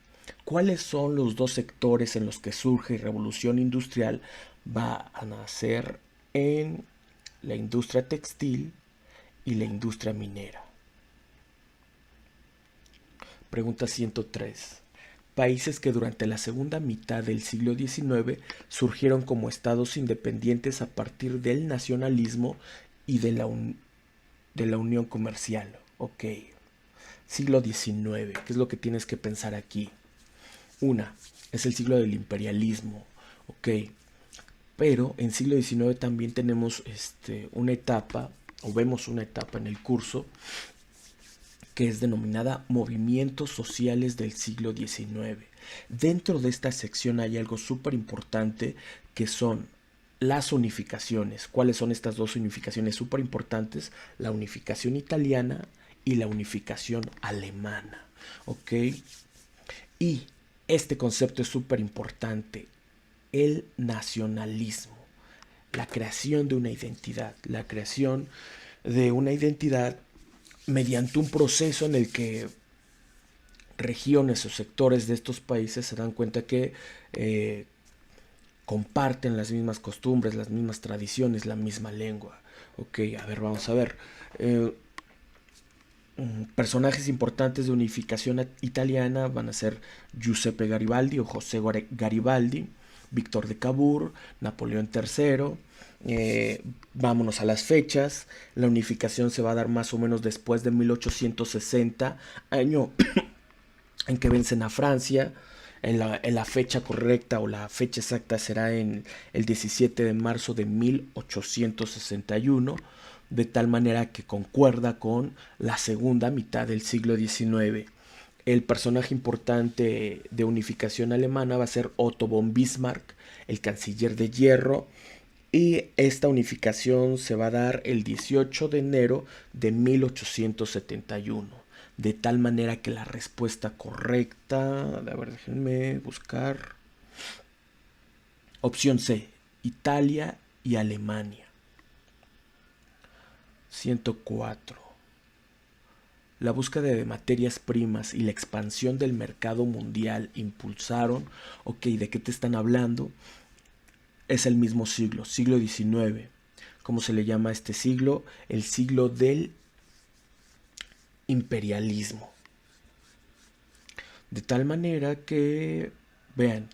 ¿cuáles son los dos sectores en los que surge revolución industrial? Va a nacer en la industria textil y la industria minera. Pregunta 103. Países que durante la segunda mitad del siglo XIX surgieron como estados independientes a partir del nacionalismo y de la unión comercial. Ok. Siglo XIX. ¿Qué es lo que tienes que pensar aquí? Una, es el siglo del imperialismo. Ok. Pero en siglo XIX también tenemos una etapa, o vemos una etapa en el curso, que es denominada Movimientos Sociales del siglo XIX. Dentro de esta sección hay algo súper importante que son las unificaciones. ¿Cuáles son estas dos unificaciones súper importantes? La unificación italiana y la unificación alemana. ¿Ok? Y este concepto es súper importante. El nacionalismo. La creación de una identidad. La creación de una identidad mediante un proceso en el que regiones o sectores de estos países se dan cuenta que comparten las mismas costumbres, las mismas tradiciones, la misma lengua. Ok, a ver, vamos a ver. Personajes importantes de unificación italiana van a ser Giuseppe Garibaldi o José Garibaldi, Víctor de Cavour, Napoleón III. Vámonos a las fechas. La unificación se va a dar más o menos después de 1860, año en que vencen a Francia. En la fecha correcta o la fecha exacta será en el 17 de marzo de 1861, de tal manera que concuerda con la segunda mitad del siglo XIX. El personaje importante de unificación alemana va a ser Otto von Bismarck, el canciller de hierro, y esta unificación se va a dar el 18 de enero de 1871. De tal manera que la respuesta correcta, a ver, déjenme buscar. Opción C, Italia y Alemania. 104. La búsqueda de materias primas y la expansión del mercado mundial impulsaron. Ok, ¿de qué te están hablando? Es el mismo siglo, siglo XIX. ¿Cómo se le llama a este siglo? El siglo del imperialismo. De tal manera que, vean,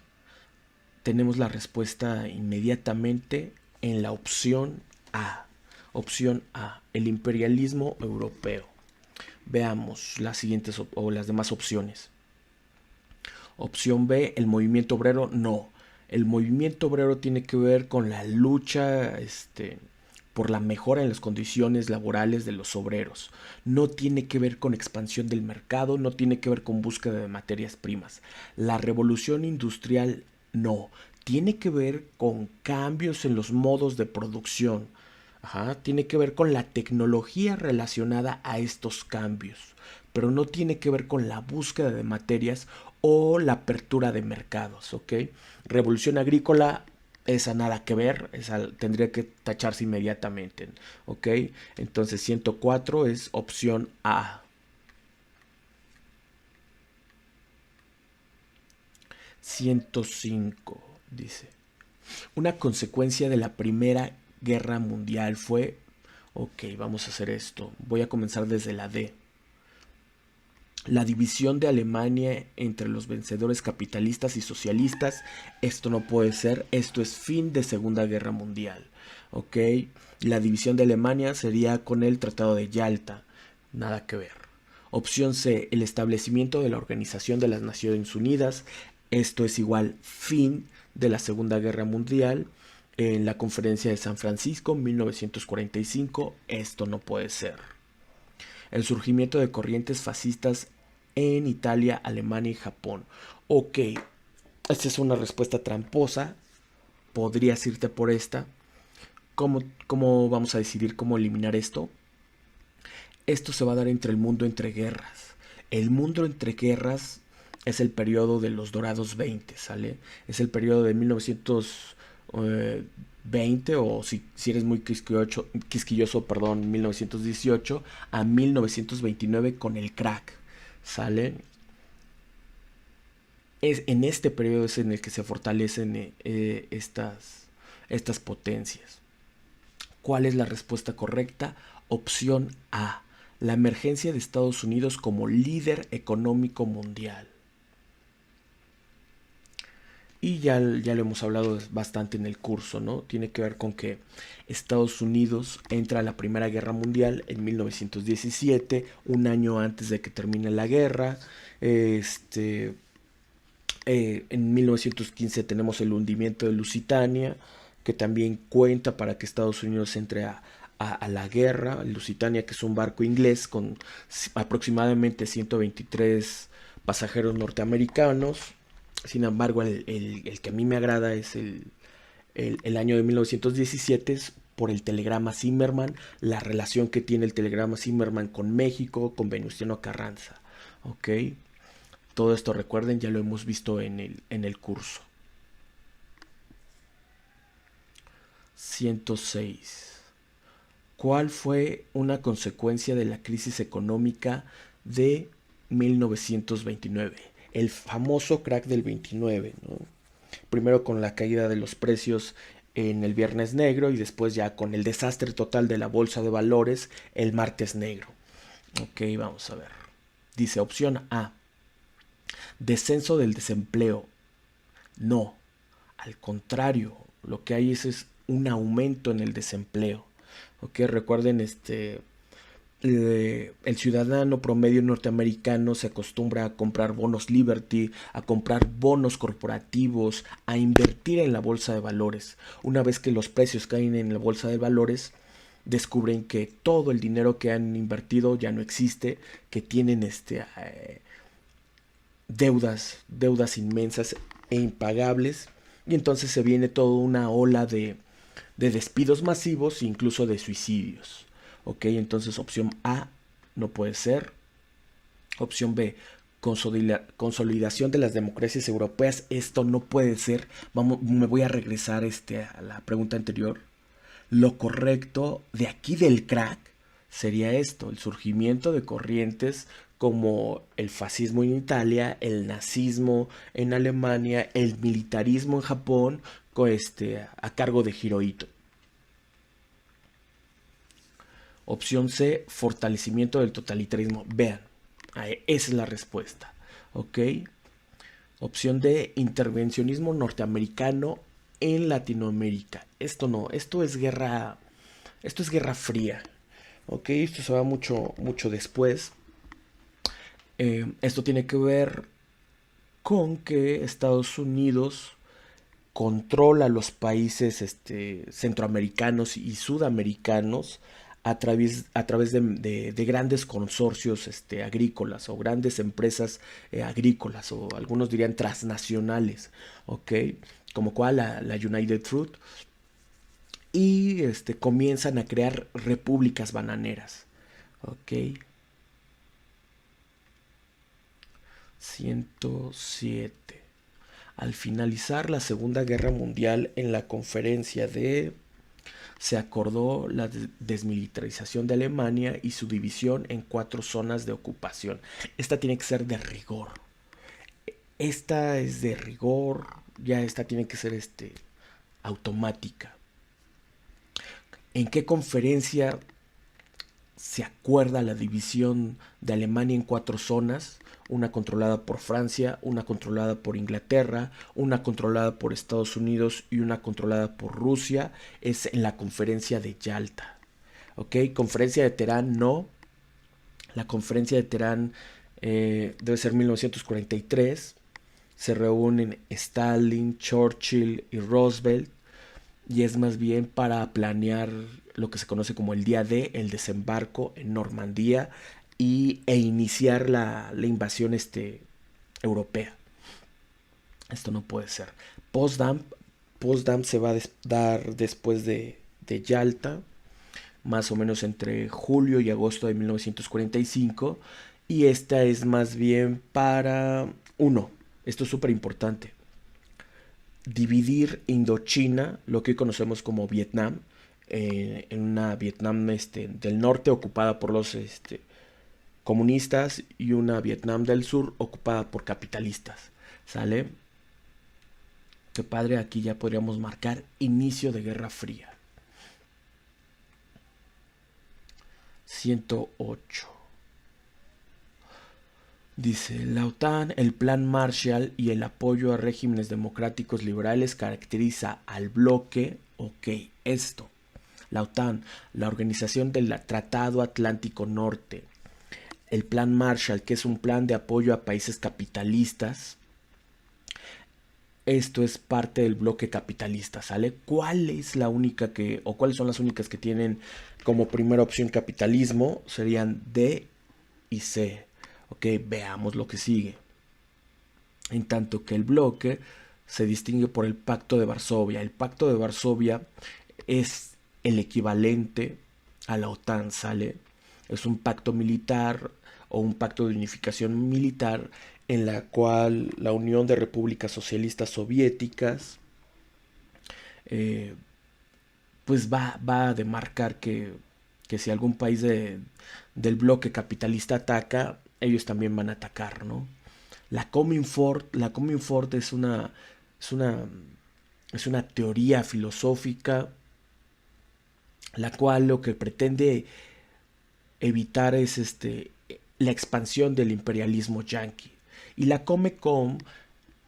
tenemos la respuesta inmediatamente en la opción A. Opción A, el imperialismo europeo. Veamos las siguientes o las demás opciones. Opción B, el movimiento obrero. No, el movimiento obrero tiene que ver con la lucha por la mejora en las condiciones laborales de los obreros. No tiene que ver con expansión del mercado, no tiene que ver con búsqueda de materias primas. La revolución industrial no, tiene que ver con cambios en los modos de producción. Tiene que ver con la tecnología relacionada a estos cambios, pero no tiene que ver con la búsqueda de materias o la apertura de mercados, ¿ok? Revolución agrícola, esa nada que ver, esa tendría que tacharse inmediatamente, ¿ok? Entonces 104 es opción A. 105 dice, una consecuencia de la Primera Guerra Mundial fue, ok, vamos a hacer esto, voy a comenzar desde la D. La división de Alemania entre los vencedores capitalistas y socialistas. Esto no puede ser, esto es fin de Segunda Guerra Mundial, ok. La división de Alemania sería con el Tratado de Yalta, nada que ver. Opción C, el establecimiento de la Organización de las Naciones Unidas. Esto es igual fin de la Segunda Guerra Mundial. En la Conferencia de San Francisco, 1945, esto no puede ser. El surgimiento de corrientes fascistas en Italia, Alemania y Japón. Ok, esta es una respuesta tramposa. Podrías irte por esta. ¿Cómo vamos a decidir cómo eliminar esto? Esto se va a dar entre el mundo entre guerras. El mundo entre guerras es el periodo de los dorados 20, ¿sale? Es el periodo de 1920 o si eres muy quisquilloso, 1918 a 1929 con el crack, ¿sale? En este periodo es en el que se fortalecen estas potencias. ¿Cuál es la respuesta correcta? Opción A, la emergencia de Estados Unidos como líder económico mundial. Y ya lo hemos hablado bastante en el curso, ¿no? Tiene que ver con que Estados Unidos entra a la Primera Guerra Mundial en 1917, un año antes de que termine la guerra. En 1915 tenemos el hundimiento de Lusitania, que también cuenta para que Estados Unidos entre a a la guerra. El Lusitania, que es un barco inglés con aproximadamente 123 pasajeros norteamericanos. Sin embargo, el que a mí me agrada es el año de 1917, por el telegrama Zimmerman, la relación que tiene el telegrama Zimmerman con México, con Venustiano Carranza. ¿Ok? Todo esto, recuerden, ya lo hemos visto en el curso. 106. ¿Cuál fue una consecuencia de la crisis económica de 1929? El famoso crack del 29, ¿no? Primero con la caída de los precios en el Viernes Negro y después ya con el desastre total de la bolsa de valores el Martes Negro. Ok, vamos a ver. Dice opción A: descenso del desempleo. No, al contrario, lo que hay es un aumento en el desempleo. Ok, recuerden, el ciudadano promedio norteamericano se acostumbra a comprar bonos Liberty, a comprar bonos corporativos, a invertir en la bolsa de valores. Una vez que los precios caen en la bolsa de valores, descubren que todo el dinero que han invertido ya no existe, que tienen deudas inmensas e impagables, y entonces se viene toda una ola de despidos masivos e incluso de suicidios. Ok, entonces opción A no puede ser. Opción B: consolidación de las democracias europeas. Esto no puede ser. Me voy a regresar a la pregunta anterior. Lo correcto de aquí del crack sería esto: el surgimiento de corrientes como el fascismo en Italia, el nazismo en Alemania, el militarismo en Japón, a cargo de Hirohito. Opción C: fortalecimiento del totalitarismo. Vean, esa es la respuesta. ¿Ok? Opción D: intervencionismo norteamericano en Latinoamérica. Esto no, esto es guerra fría. ¿Ok? Esto se va mucho después. Esto tiene que ver con que Estados Unidos controla los países centroamericanos y sudamericanos a través de grandes consorcios agrícolas o grandes empresas agrícolas, o algunos dirían transnacionales, ¿ok? Como cual la United Fruit, y comienzan a crear repúblicas bananeras, ¿ok? 107. Al finalizar la Segunda Guerra Mundial, en la conferencia se acordó la desmilitarización de Alemania y su división en 4 zonas de ocupación. Esta tiene que ser de rigor. Esta es de rigor, ya esta tiene que ser automática. ¿En qué conferencia se acuerda la división de Alemania en 4 zonas? Una controlada por Francia, una controlada por Inglaterra, una controlada por Estados Unidos y una controlada por Rusia. Es en la conferencia de Yalta. ¿Ok? Conferencia de Teherán, no. La conferencia de Teherán debe ser 1943. Se reúnen Stalin, Churchill y Roosevelt, y es más bien para planear lo que se conoce como el día D, el desembarco en Normandía, e iniciar la invasión europea. Esto no puede ser. Potsdam se va a dar después de Yalta, más o menos entre julio y agosto de 1945, y esta es más bien para esto es súper importante: dividir Indochina, lo que hoy conocemos como Vietnam, en una Vietnam del norte ocupada por los comunistas y una Vietnam del sur ocupada por capitalistas. ¿Sale? Qué padre, aquí ya podríamos marcar inicio de Guerra Fría. 108. Dice: la OTAN, el Plan Marshall y el apoyo a regímenes democráticos liberales caracteriza al bloque. Ok, esto. La OTAN, la Organización del Tratado Atlántico Norte. El Plan Marshall, que es un plan de apoyo a países capitalistas. esto es parte del bloque capitalista, ¿sale? ¿Cuál es la única o cuáles son las únicas que tienen como primera opción capitalismo? Serían D y C. Ok, veamos lo que sigue. En tanto que el bloque se distingue por el Pacto de Varsovia. El Pacto de Varsovia es el equivalente a la OTAN, ¿sale? Es un pacto militar o un pacto de unificación militar en la cual la Unión de Repúblicas Socialistas Soviéticas pues va a demarcar que si algún país del bloque capitalista ataca, ellos también van a atacar, ¿no? La Cominfort es una, es una teoría filosófica la cual lo que pretende evitar es la expansión del imperialismo yanqui. Y la Comecon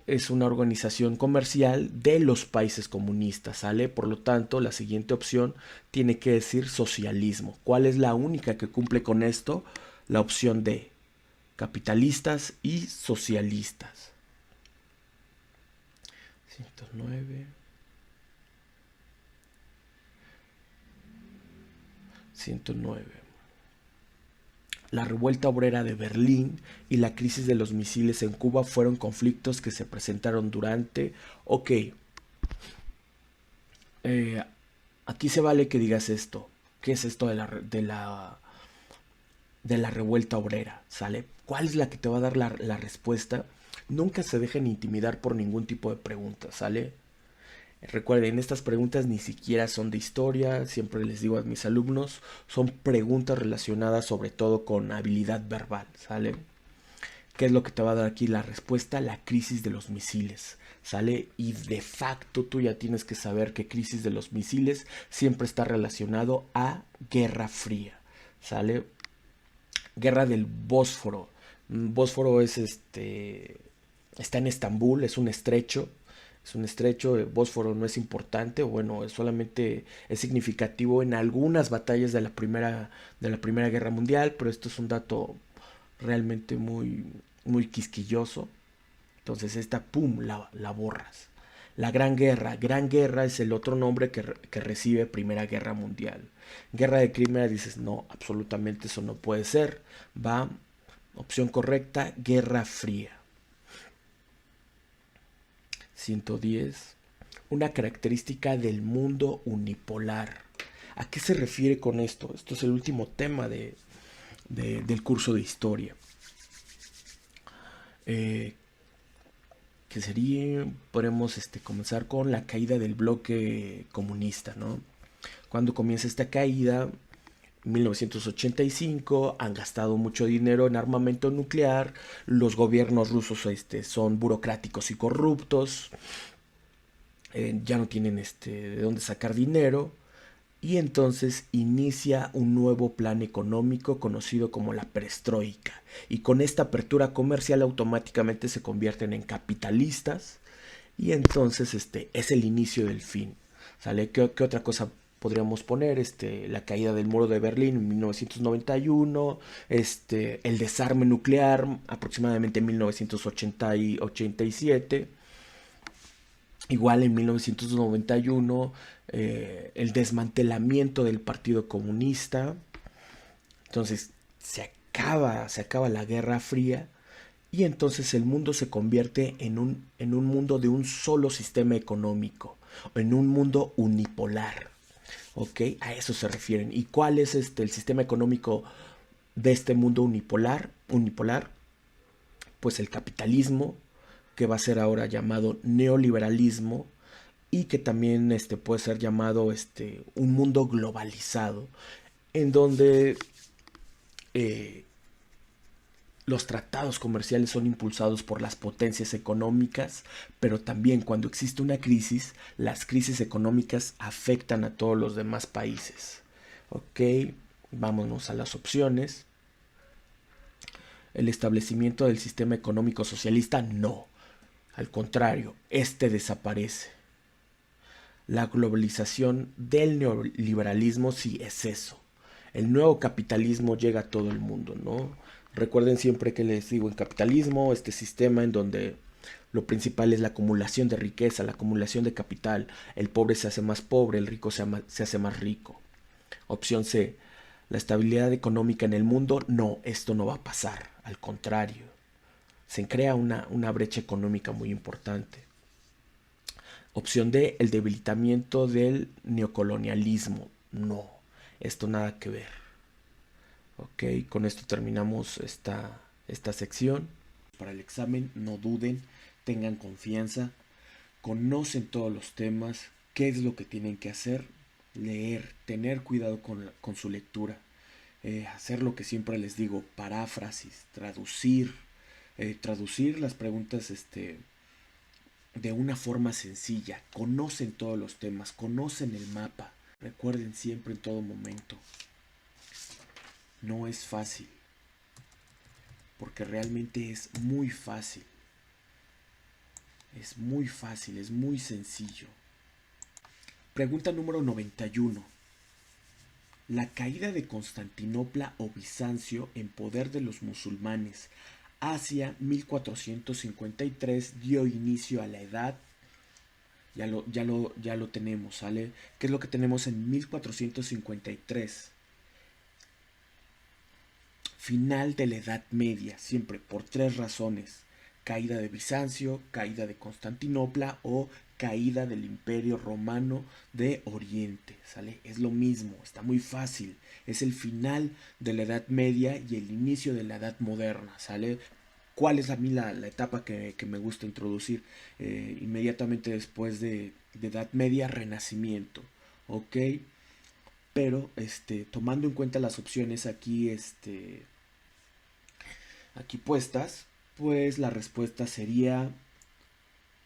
es una organización comercial de los países comunistas, ¿sale? Por lo tanto, la siguiente opción tiene que decir socialismo. ¿Cuál es la única que cumple con esto? La opción D, capitalistas y socialistas. 109. 109. La revuelta obrera de Berlín y la crisis de los misiles en Cuba fueron conflictos que se presentaron durante... Ok, aquí se vale que digas esto. ¿Qué es esto de la revuelta obrera? ¿Sale? ¿Cuál es la que te va a dar la respuesta? Nunca se dejen intimidar por ningún tipo de pregunta, ¿sale? Recuerden, estas preguntas ni siquiera son de historia, siempre les digo a mis alumnos, son preguntas relacionadas sobre todo con habilidad verbal, ¿sale? ¿Qué es lo que te va a dar aquí la respuesta? La crisis de los misiles, ¿sale? Y de facto tú ya tienes que saber que crisis de los misiles siempre está relacionado a Guerra Fría, ¿sale? Guerra del Bósforo. Bósforo está en Estambul, es un estrecho. Es un estrecho, el Bósforo no es importante, bueno, solamente es significativo en algunas batallas de la primera Guerra Mundial, pero esto es un dato realmente muy quisquilloso. Entonces esta, pum, la borras. Gran Guerra es el otro nombre que recibe Primera Guerra Mundial. Guerra de Crimea, dices, no, absolutamente eso no puede ser. Va, opción correcta, Guerra Fría. 110. Una característica del mundo unipolar. ¿A qué se refiere con esto? Esto es el último tema del curso de historia. Que sería, podemos comenzar con la caída del bloque comunista, ¿no? Cuando comienza esta caída, 1985, han gastado mucho dinero en armamento nuclear, los gobiernos rusos son burocráticos y corruptos, ya no tienen de dónde sacar dinero, y entonces inicia un nuevo plan económico conocido como la perestroika, y con esta apertura comercial automáticamente se convierten en capitalistas, y entonces es el inicio del fin. ¿Sale? ¿Qué otra cosa podríamos poner? La caída del muro de Berlín en 1991, el desarme nuclear aproximadamente en 1987, igual en 1991 el desmantelamiento del Partido Comunista. Entonces se acaba la Guerra Fría y entonces el mundo se convierte en un mundo de un solo sistema económico, en un mundo unipolar. ¿Ok? A eso se refieren. ¿Y cuál es el sistema económico de este mundo unipolar? Pues el capitalismo, que va a ser ahora llamado neoliberalismo, y que también puede ser llamado un mundo globalizado, en donde los tratados comerciales son impulsados por las potencias económicas, pero también cuando existe una crisis, las crisis económicas afectan a todos los demás países. Ok, vámonos a las opciones. El establecimiento del sistema económico socialista, no. Al contrario, desaparece. La globalización del neoliberalismo, sí es eso. El nuevo capitalismo llega a todo el mundo, ¿no? Recuerden siempre que les digo, en capitalismo, sistema en donde Lo principal es la acumulación de riqueza, la acumulación de capital. El pobre se hace más pobre, el rico se hace más rico. Opción C, la estabilidad económica en el mundo. No, esto no va a pasar. Al contrario, se crea una brecha económica muy importante. Opción D, el debilitamiento del neocolonialismo. No, esto nada que ver. Ok, con esto terminamos esta sección. Para el examen, no duden, tengan confianza, conocen todos los temas, qué es lo que tienen que hacer, leer, tener cuidado con su lectura, hacer lo que siempre les digo, paráfrasis, traducir las preguntas de una forma sencilla, conocen todos los temas, conocen el mapa, recuerden siempre en todo momento, no es fácil, porque realmente es muy fácil. Es muy fácil, es muy sencillo. Pregunta número 91. La caída de Constantinopla o Bizancio en poder de los musulmanes hacia 1453 dio inicio a la edad. Ya lo tenemos, ¿sale? ¿Qué es lo que tenemos en 1453? Final de la Edad Media, siempre por tres razones: caída de Bizancio, caída de Constantinopla o caída del Imperio Romano de Oriente, ¿sale? Es lo mismo, está muy fácil, es el final de la Edad Media y el inicio de la Edad Moderna, ¿sale? ¿Cuál es a mí la etapa que me gusta introducir? Inmediatamente después de Edad Media, Renacimiento, ¿ok? Pero tomando en cuenta las opciones aquí puestas, pues la respuesta sería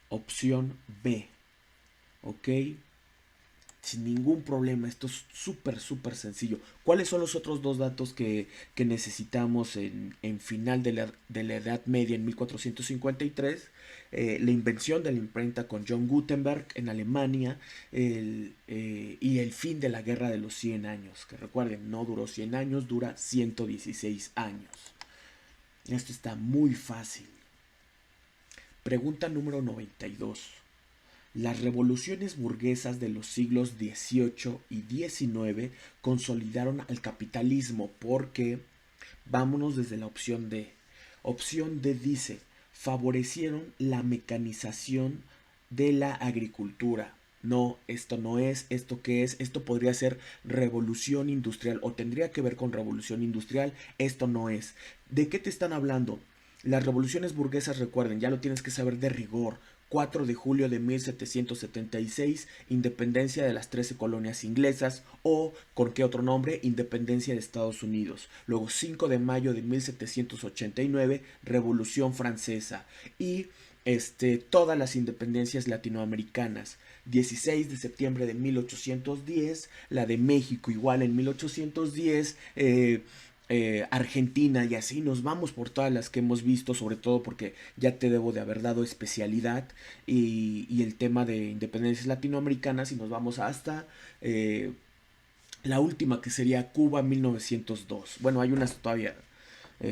opción B, ¿ok? Sin ningún problema, esto es súper sencillo. ¿Cuáles son los otros dos datos que necesitamos en final de la Edad Media en 1453? La invención de la imprenta con John Gutenberg en Alemania y el fin de la Guerra de los 100 años, que recuerden, no duró 100 años, dura 116 años. Esto está muy fácil. Pregunta número 92. Las revoluciones burguesas de los siglos XVIII y XIX consolidaron al capitalismo porque, vámonos desde la opción D. Opción D dice, favorecieron la mecanización de la agricultura. No, esto no es, ¿esto qué es? Esto podría ser revolución industrial o tendría que ver con revolución industrial, esto no es. ¿De qué te están hablando? Las revoluciones burguesas, recuerden, ya lo tienes que saber de rigor. 4 de julio de 1776, independencia de las 13 colonias inglesas, o, ¿con qué otro nombre? Independencia de Estados Unidos. Luego 5 de mayo de 1789, Revolución Francesa. Y todas las independencias latinoamericanas. 16 de septiembre de 1810, la de México igual en 1810, Argentina, y así nos vamos por todas las que hemos visto, sobre todo porque ya te debo de haber dado especialidad y el tema de independencias latinoamericanas, y nos vamos hasta la última, que sería Cuba 1902. Bueno, hay unas todavía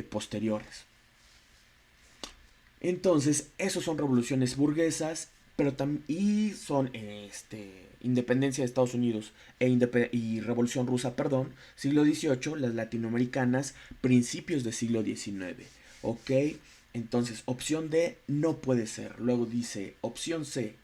posteriores. Entonces, esos son revoluciones burguesas, pero y son independencia de Estados Unidos y revolución rusa, perdón, siglo XVIII, las latinoamericanas, principios del siglo XIX. ¿Ok? Entonces, opción D no puede ser. Luego dice, opción C,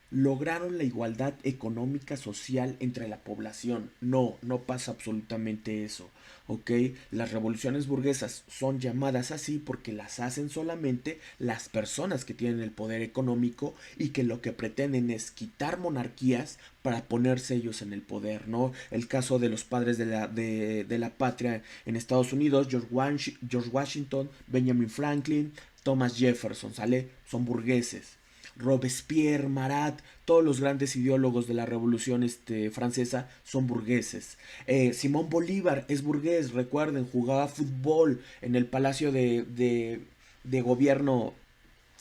lograron la igualdad económica social entre la población. No, no pasa absolutamente eso. ¿Ok? Las revoluciones burguesas son llamadas así porque las hacen solamente las personas que tienen el poder económico y que lo que pretenden es quitar monarquías para ponerse ellos en el poder, ¿no? El caso de los padres de la patria en Estados Unidos, George Washington, Benjamin Franklin, Thomas Jefferson, ¿sale? Son burgueses. Robespierre, Marat, todos los grandes ideólogos de la revolución francesa son burgueses. Simón Bolívar es burgués, recuerden, jugaba fútbol en el palacio de gobierno,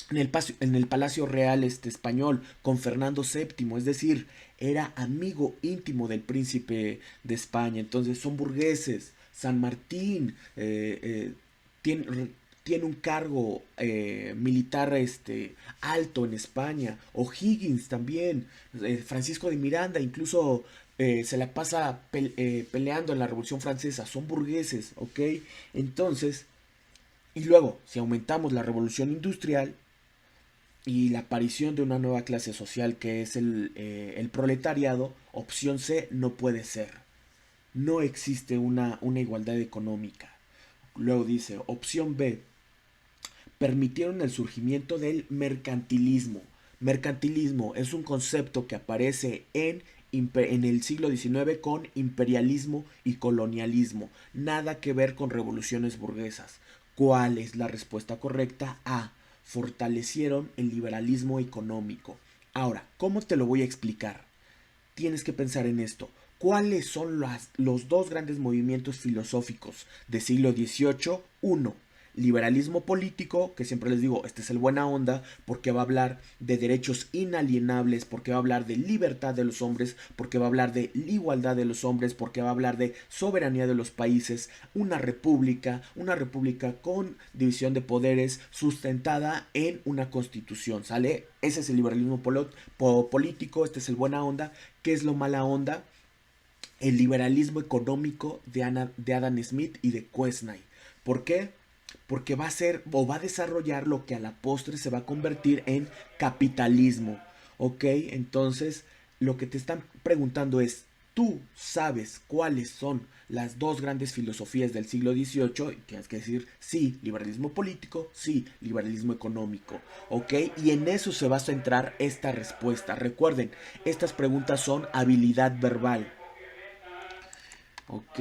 en el Palacio Real español con Fernando VII, es decir, era amigo íntimo del príncipe de España. Entonces son burgueses. San Martín tiene, tiene un cargo militar alto en España. O'Higgins también, Francisco de Miranda, incluso se la pasa peleando en la Revolución Francesa. Son burgueses, ¿ok? Entonces, y luego, si aumentamos la Revolución Industrial y la aparición de una nueva clase social que es el proletariado, opción C no puede ser. No existe una igualdad económica. Luego dice, opción B, permitieron el surgimiento del mercantilismo. Mercantilismo es un concepto que aparece en el siglo XIX con imperialismo y colonialismo. Nada que ver con revoluciones burguesas. ¿Cuál es la respuesta correcta? A. Fortalecieron el liberalismo económico. Ahora, ¿cómo te lo voy a explicar? Tienes que pensar en esto. ¿Cuáles son los dos grandes movimientos filosóficos del siglo XVIII? Uno, liberalismo político, que siempre les digo, este es el buena onda, porque va a hablar de derechos inalienables, porque va a hablar de libertad de los hombres, porque va a hablar de igualdad de los hombres, porque va a hablar de soberanía de los países, una república con división de poderes sustentada en una constitución, ¿sale? Ese es el liberalismo político, este es el buena onda. ¿Qué es lo mala onda? El liberalismo económico de Adam Smith y de Quesnay. ¿Por qué? Porque va a ser o va a desarrollar lo que a la postre se va a convertir en capitalismo. ¿Ok? Entonces, lo que te están preguntando es, ¿tú sabes cuáles son las dos grandes filosofías del siglo XVIII? Y tienes que decir, sí, liberalismo político, sí, liberalismo económico. ¿Ok? Y en eso se va a centrar esta respuesta. Recuerden, estas preguntas son habilidad verbal. Ok.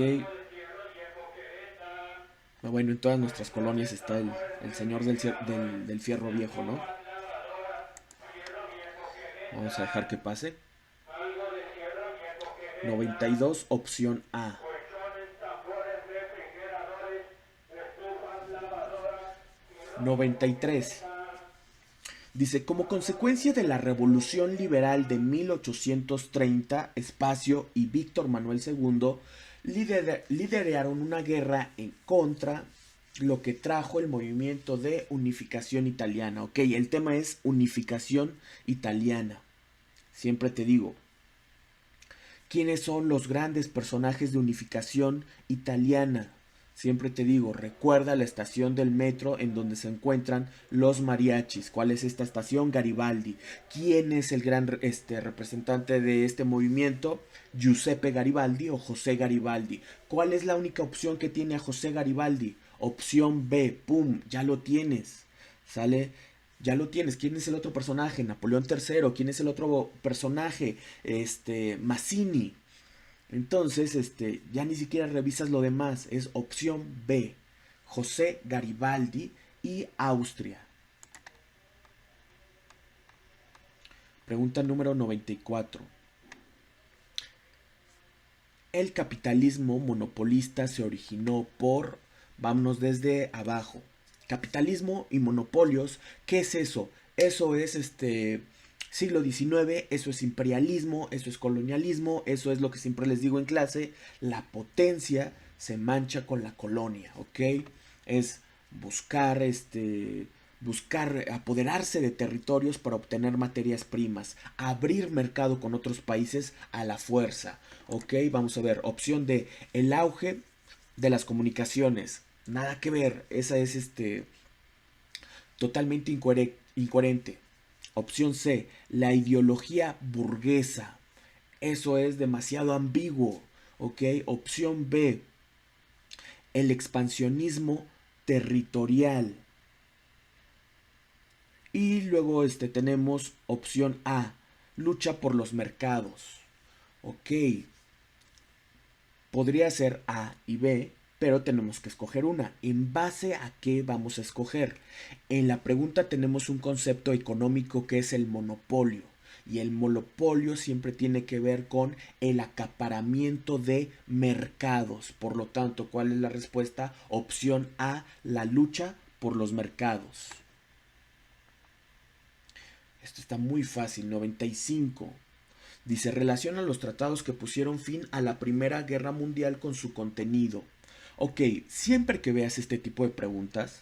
Bueno, en todas nuestras colonias está el señor del fierro viejo, ¿no? Vamos a dejar que pase. 92, opción A. 93. Dice, como consecuencia de la Revolución Liberal de 1830, Espacio y Víctor Manuel II lideraron una guerra en contra lo que trajo el movimiento de unificación italiana. Ok, el tema es unificación italiana. Siempre te digo, ¿quiénes son los grandes personajes de unificación italiana? Siempre te digo, recuerda la estación del metro en donde se encuentran los mariachis. ¿Cuál es esta estación? Garibaldi. ¿Quién es el gran representante de este movimiento? Giuseppe Garibaldi o José Garibaldi. ¿Cuál es la única opción que tiene a José Garibaldi? Opción B. ¡Pum! Ya lo tienes. ¿Sale? Ya lo tienes. ¿Quién es el otro personaje? Napoleón III. ¿Quién es el otro personaje? Mazzini. Entonces, ya ni siquiera revisas lo demás. Es opción B. José Garibaldi y Austria. Pregunta número 94. El capitalismo monopolista se originó por... Vámonos desde abajo. Capitalismo y monopolios. ¿Qué es eso? Eso es siglo XIX, eso es imperialismo, eso es colonialismo, eso es lo que siempre les digo en clase, la potencia se mancha con la colonia, ¿ok? Es buscar apoderarse de territorios para obtener materias primas, abrir mercado con otros países a la fuerza, ¿ok? Vamos a ver, opción D, el auge de las comunicaciones, nada que ver, esa es totalmente incoherente. Opción C, la ideología burguesa. Eso es demasiado ambiguo. ¿Ok? Opción B, el expansionismo territorial. Y luego tenemos opción A, lucha por los mercados. Ok. Podría ser A y B, pero tenemos que escoger una. ¿En base a qué vamos a escoger? En la pregunta tenemos un concepto económico que es el monopolio. Y el monopolio siempre tiene que ver con el acaparamiento de mercados. Por lo tanto, ¿cuál es la respuesta? Opción A, la lucha por los mercados. Esto está muy fácil. 95. Dice, relaciona los tratados que pusieron fin a la Primera Guerra Mundial con su contenido. Ok, siempre que veas este tipo de preguntas,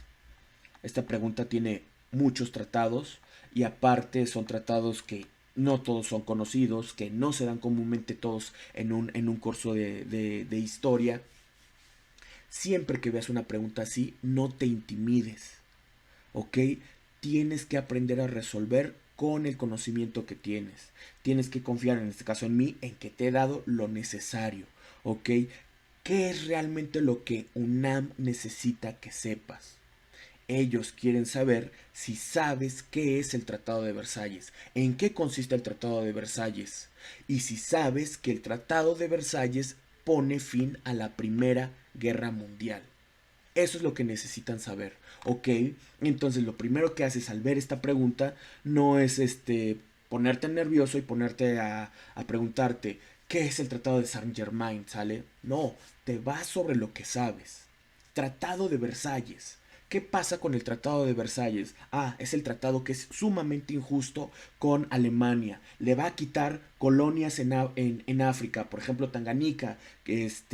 Esta pregunta tiene muchos tratados y aparte son tratados que no todos son conocidos, que no se dan comúnmente todos en un curso de historia. Siempre que veas una pregunta así, no te intimides, ¿ok? Tienes que aprender a resolver con el conocimiento que tienes. Tienes que confiar, en este caso en mí, en que te he dado lo necesario, ¿ok? ¿Qué es realmente lo que UNAM necesita que sepas? Ellos quieren saber si sabes qué es el Tratado de Versalles, en qué consiste el Tratado de Versalles y si sabes que el Tratado de Versalles pone fin a la Primera Guerra Mundial. Eso es lo que necesitan saber, ¿ok? Entonces lo primero que haces al ver esta pregunta no es ponerte nervioso y ponerte a preguntarte ¿qué es el Tratado de Saint Germain? ¿Sale? No, te vas sobre lo que sabes. Tratado de Versalles. ¿Qué pasa con el Tratado de Versalles? Ah, es el tratado que es sumamente injusto con Alemania. Le va a quitar colonias en África, por ejemplo, Tanganica, que es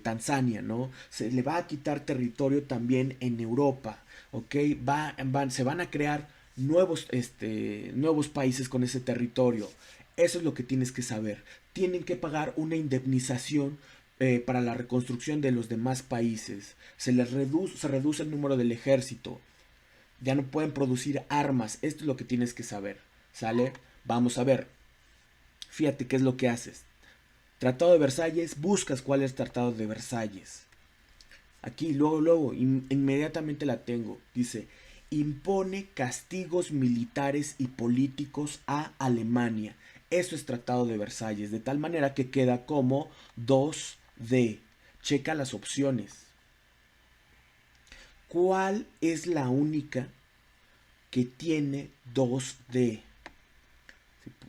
Tanzania, ¿no? Se le va a quitar territorio también en Europa, ¿ok? Se van a crear nuevos países con ese territorio. Eso es lo que tienes que saber. Tienen que pagar una indemnización para la reconstrucción de los demás países. Se reduce el número del ejército. Ya no pueden producir armas. Esto es lo que tienes que saber. ¿Sale? Vamos a ver. Fíjate qué es lo que haces. Tratado de Versalles, buscas cuál es el Tratado de Versalles. Aquí, luego, inmediatamente la tengo. Dice, impone castigos militares y políticos a Alemania. Eso es Tratado de Versalles, de tal manera que queda como 2D. Checa las opciones. ¿Cuál es la única que tiene 2D?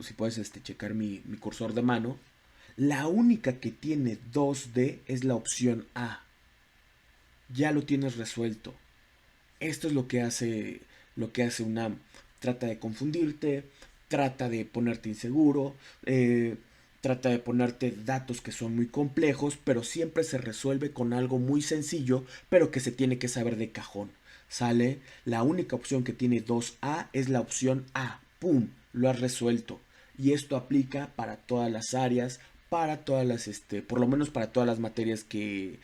Si puedes checar mi cursor de mano. La única que tiene 2D es la opción A. Ya lo tienes resuelto. Esto es lo que hace UNAM. Trata de confundirte, trata de ponerte inseguro, trata de ponerte datos que son muy complejos, pero siempre se resuelve con algo muy sencillo, pero que se tiene que saber de cajón. ¿Sale? La única opción que tiene 2A es la opción A. ¡Pum! Lo has resuelto. Y esto aplica para todas las áreas, para todas las, por lo menos para todas las materias que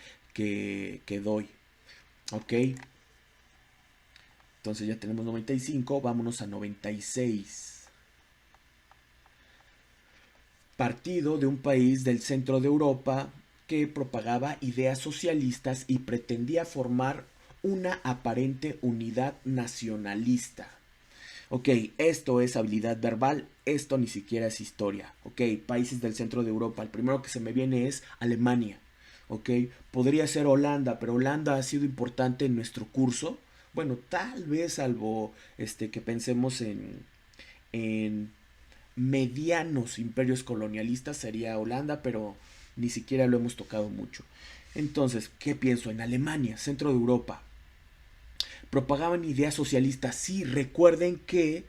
doy. ¿Ok? Entonces ya tenemos 95, vámonos a 96. Partido de un país del centro de Europa que propagaba ideas socialistas y pretendía formar una aparente unidad nacionalista. Ok, esto es habilidad verbal, esto ni siquiera es historia. Ok, países del centro de Europa, el primero que se me viene es Alemania. Ok, podría ser Holanda, pero Holanda ha sido importante en nuestro curso. Bueno, tal vez salvo que pensemos en medianos imperios colonialistas sería Holanda, pero ni siquiera lo hemos tocado mucho. Entonces, ¿qué pienso? En Alemania, centro de Europa. Propagaban ideas socialistas. Sí, recuerden que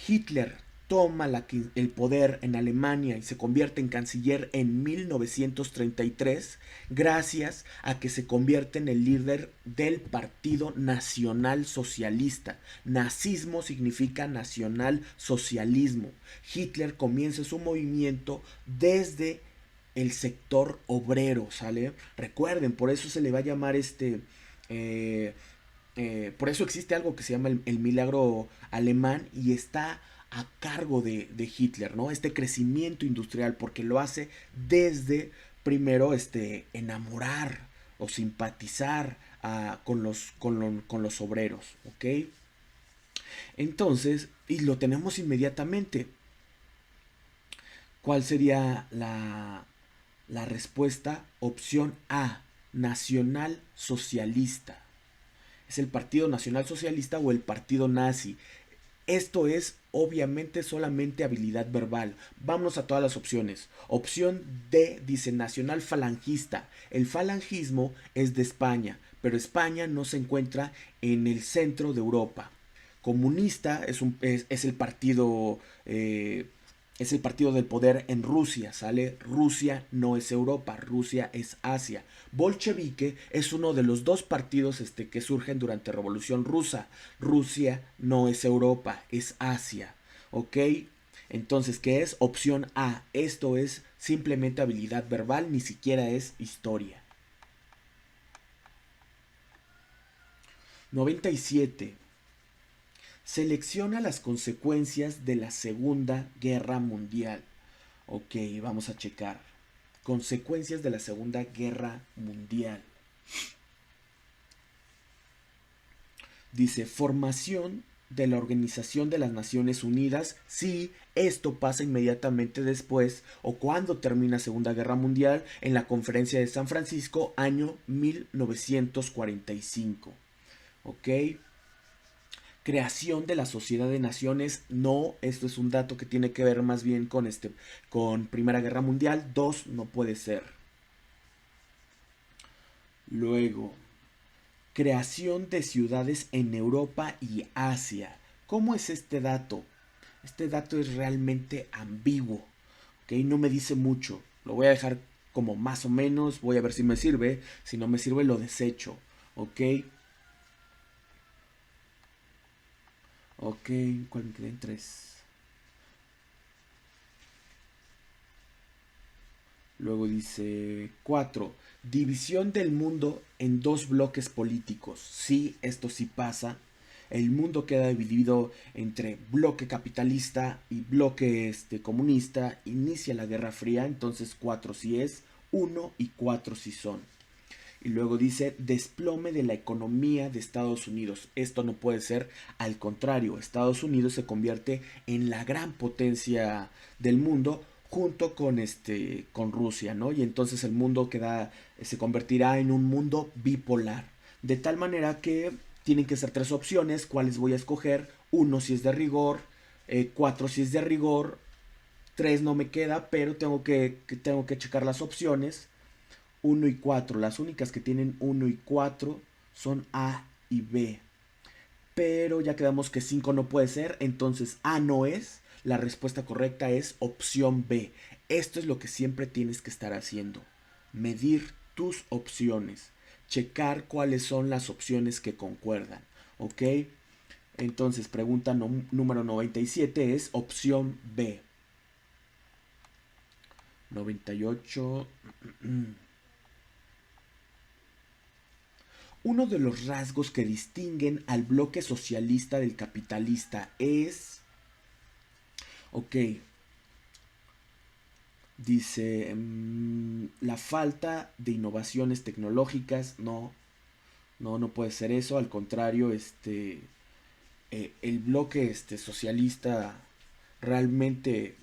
Hitler toma el poder en Alemania y se convierte en canciller en 1933 gracias a que se convierte en el líder del Partido Nacional Socialista. Nazismo significa nacional socialismo. Hitler comienza su movimiento desde el sector obrero, ¿sale? Recuerden, por eso se le va a llamar por eso existe algo que se llama el milagro alemán y está a cargo de Hitler, ¿no? Este crecimiento industrial, porque lo hace desde primero enamorar o simpatizar con los obreros, ¿ok? Entonces, y lo tenemos inmediatamente. ¿Cuál sería la respuesta? Opción A, nacional socialista. ¿Es el Partido Nacional Socialista o el Partido Nazi? Esto es obviamente solamente habilidad verbal. Vamos a todas las opciones. Opción D dice nacional falangista. El falangismo es de España, pero España no se encuentra en el centro de Europa. Comunista es el partido es el partido del poder en Rusia, ¿sale? Rusia no es Europa, Rusia es Asia. Bolchevique es uno de los dos partidos que surgen durante la Revolución Rusa. Rusia no es Europa, es Asia, ¿ok? Entonces, ¿qué es? Opción A. Esto es simplemente habilidad verbal, ni siquiera es historia. 97. Selecciona las consecuencias de la Segunda Guerra Mundial. Ok, vamos a checar. Consecuencias de la Segunda Guerra Mundial. Dice, formación de la Organización de las Naciones Unidas. Sí, esto pasa inmediatamente después o cuando termina Segunda Guerra Mundial en la Conferencia de San Francisco, año 1945. Ok. Creación de la Sociedad de Naciones, no, esto es un dato que tiene que ver más bien con Primera Guerra Mundial. 2, no puede ser. Luego, creación de ciudades en Europa y Asia. ¿Cómo es este dato? Este dato es realmente ambiguo, ¿ok? No me dice mucho. Lo voy a dejar como más o menos, voy a ver si me sirve. Si no me sirve, lo desecho, ¿ok? Ok, ¿cuál me quedé en 3? Luego dice 4. División del mundo en dos bloques políticos. Sí, esto sí pasa. El mundo queda dividido entre bloque capitalista y bloque comunista. Inicia la Guerra Fría, entonces 4 sí es, 1 y 4 sí son. Y luego dice desplome de la economía de Estados Unidos. Esto no puede ser, al contrario, Estados Unidos se convierte en la gran potencia del mundo junto con Rusia, ¿no? Y entonces el mundo se convertirá en un mundo bipolar. De tal manera que tienen que ser 3 opciones, cuáles voy a escoger. 1 si es de rigor, 4 si es de rigor, 3 no me queda, pero tengo que checar las opciones. 1 y 4. Las únicas que tienen 1 y 4 son A y B. Pero ya quedamos que 5 no puede ser, entonces A no es. La respuesta correcta es opción B. Esto es lo que siempre tienes que estar haciendo. Medir tus opciones. Checar cuáles son las opciones que concuerdan. ¿Ok? Entonces, pregunta número 97 es opción B. 98. Uno de los rasgos que distinguen al bloque socialista del capitalista es... Ok. Dice... la falta de innovaciones tecnológicas. No. No puede ser eso. Al contrario, el bloque socialista realmente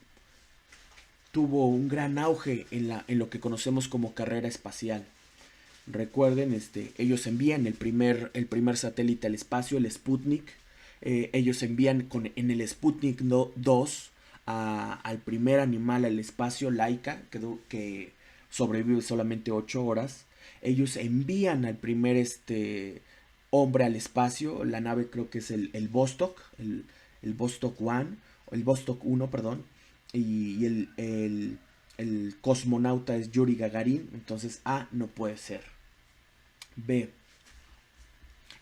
tuvo un gran auge en lo que conocemos como carrera espacial. Recuerden, ellos envían el primer satélite al espacio, el Sputnik. Ellos envían en el Sputnik 2 al primer animal al espacio, Laika, que sobrevive solamente 8 horas. Ellos envían al primer hombre al espacio, la nave creo que es el Vostok, el Vostok 1, el Vostok 1, perdón. Y el cosmonauta es Yuri Gagarin, entonces A no puede ser. B.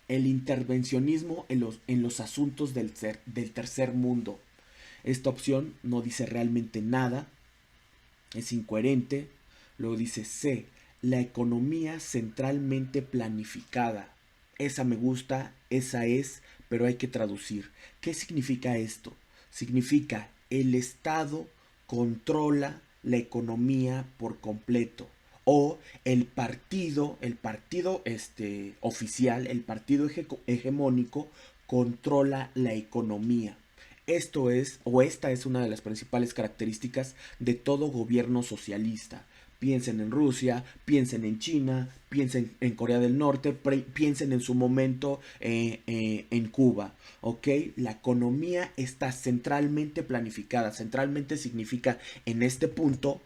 El intervencionismo en los asuntos del tercer mundo. Esta opción no dice realmente nada, es incoherente. Luego dice C. La economía centralmente planificada. Esa me gusta, esa es, pero hay que traducir. ¿Qué significa esto? Significa el Estado controla la economía por completo. O el partido oficial, el partido hegemónico controla la economía. Esto es, o esta es una de las principales características de todo gobierno socialista. Piensen en Rusia, piensen en China, piensen en Corea del Norte, piensen en su momento en Cuba, ¿ok? La economía está centralmente planificada. Centralmente significa en este punto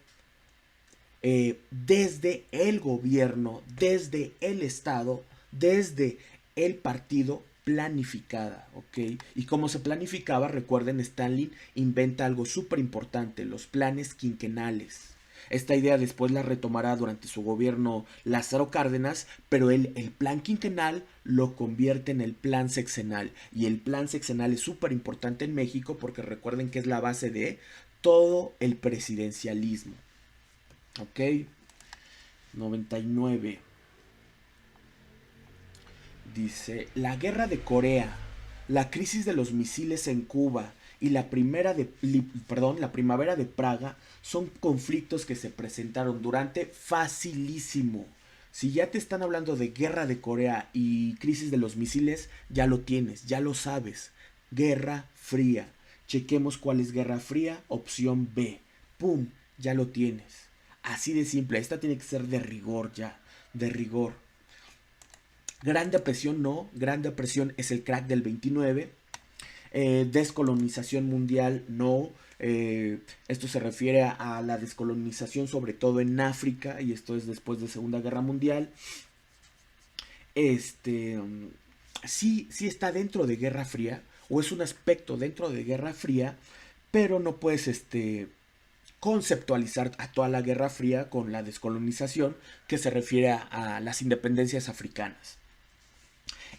desde el gobierno, desde el Estado, desde el partido planificada, ¿ok? Y como se planificaba, recuerden, Stalin inventa algo súper importante, los planes quinquenales. Esta idea después la retomará durante su gobierno Lázaro Cárdenas, pero él el plan quinquenal lo convierte en el plan sexenal. Y el plan sexenal es súper importante en México porque recuerden que es la base de todo el presidencialismo. ¿Ok? 99. Dice, la guerra de Corea, la crisis de los misiles en Cuba y la la primavera de Praga son conflictos que se presentaron durante facilísimo. Si ya te están hablando de guerra de Corea y crisis de los misiles, ya lo tienes, ya lo sabes. Guerra fría. Chequemos cuál es guerra fría. Opción B. ¡Pum! Ya lo tienes. Así de simple. Esta tiene que ser de rigor ya. De rigor. Gran Depresión no. Gran Depresión es el crack del 29. Descolonización mundial no. Esto se refiere a la descolonización sobre todo en África y esto es después de Segunda Guerra Mundial. Sí, sí está dentro de Guerra Fría o es un aspecto dentro de Guerra Fría, pero no puedes conceptualizar a toda la Guerra Fría con la descolonización que se refiere a las independencias africanas.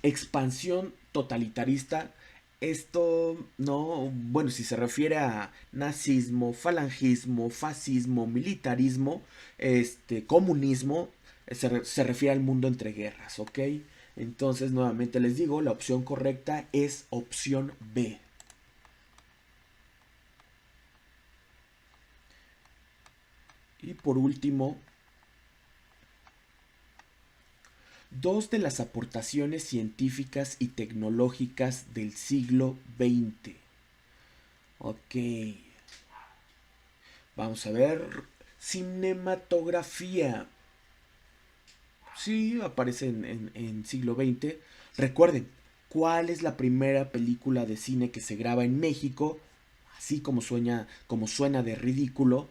Expansión totalitarista. Esto no, bueno, si se refiere a nazismo, falangismo, fascismo, militarismo, comunismo, se refiere al mundo entre guerras, ¿ok? Entonces, nuevamente les digo, la opción correcta es opción B. Y por último, dos de las aportaciones científicas y tecnológicas del siglo XX. Ok. Vamos a ver. Cinematografía. Sí, aparece en siglo XX. Recuerden, ¿cuál es la primera película de cine que se graba en México? Así como suena de ridículo.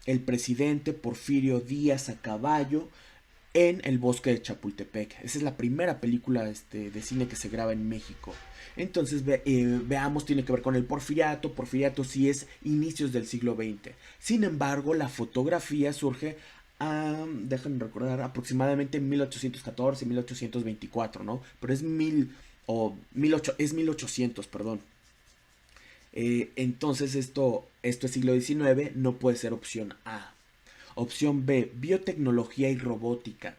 El presidente Porfirio Díaz a caballo en el bosque de Chapultepec. Esa es la primera película de cine que se graba en México. Entonces veamos, tiene que ver con el porfiriato. Porfiriato sí es inicios del siglo XX. Sin embargo, la fotografía surge, déjenme recordar, aproximadamente en 1814, 1824, ¿no? Pero es 1800, perdón. Entonces esto es siglo XIX, no puede ser opción A. Opción B, biotecnología y robótica.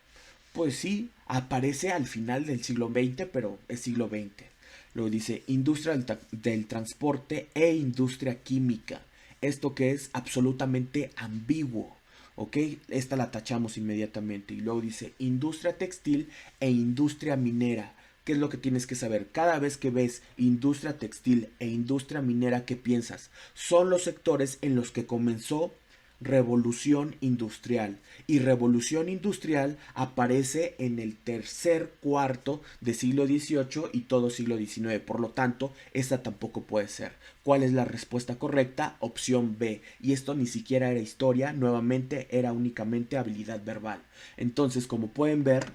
Pues sí, aparece al final del siglo XX, pero es siglo XX. Luego dice industria del transporte e industria química. Esto que es absolutamente ambiguo. ¿Ok? Esta la tachamos inmediatamente. Y luego dice industria textil e industria minera. ¿Qué es lo que tienes que saber? Cada vez que ves industria textil e industria minera, ¿qué piensas? Son los sectores en los que comenzó revolución industrial. Y revolución industrial aparece en el tercer cuarto de siglo XVIII y todo siglo XIX. Por lo tanto, esta tampoco puede ser. ¿Cuál es la respuesta correcta? Opción B. Y esto ni siquiera era historia, nuevamente era únicamente habilidad verbal. Entonces, como pueden ver,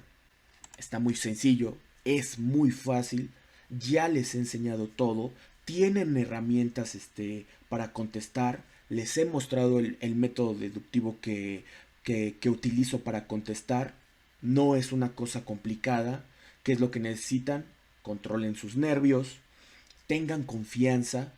está muy sencillo, es muy fácil, ya les he enseñado todo, tienen herramientas para contestar, les he mostrado el método deductivo que utilizo para contestar, no es una cosa complicada. ¿Qué es lo que necesitan? Controlen sus nervios, tengan confianza,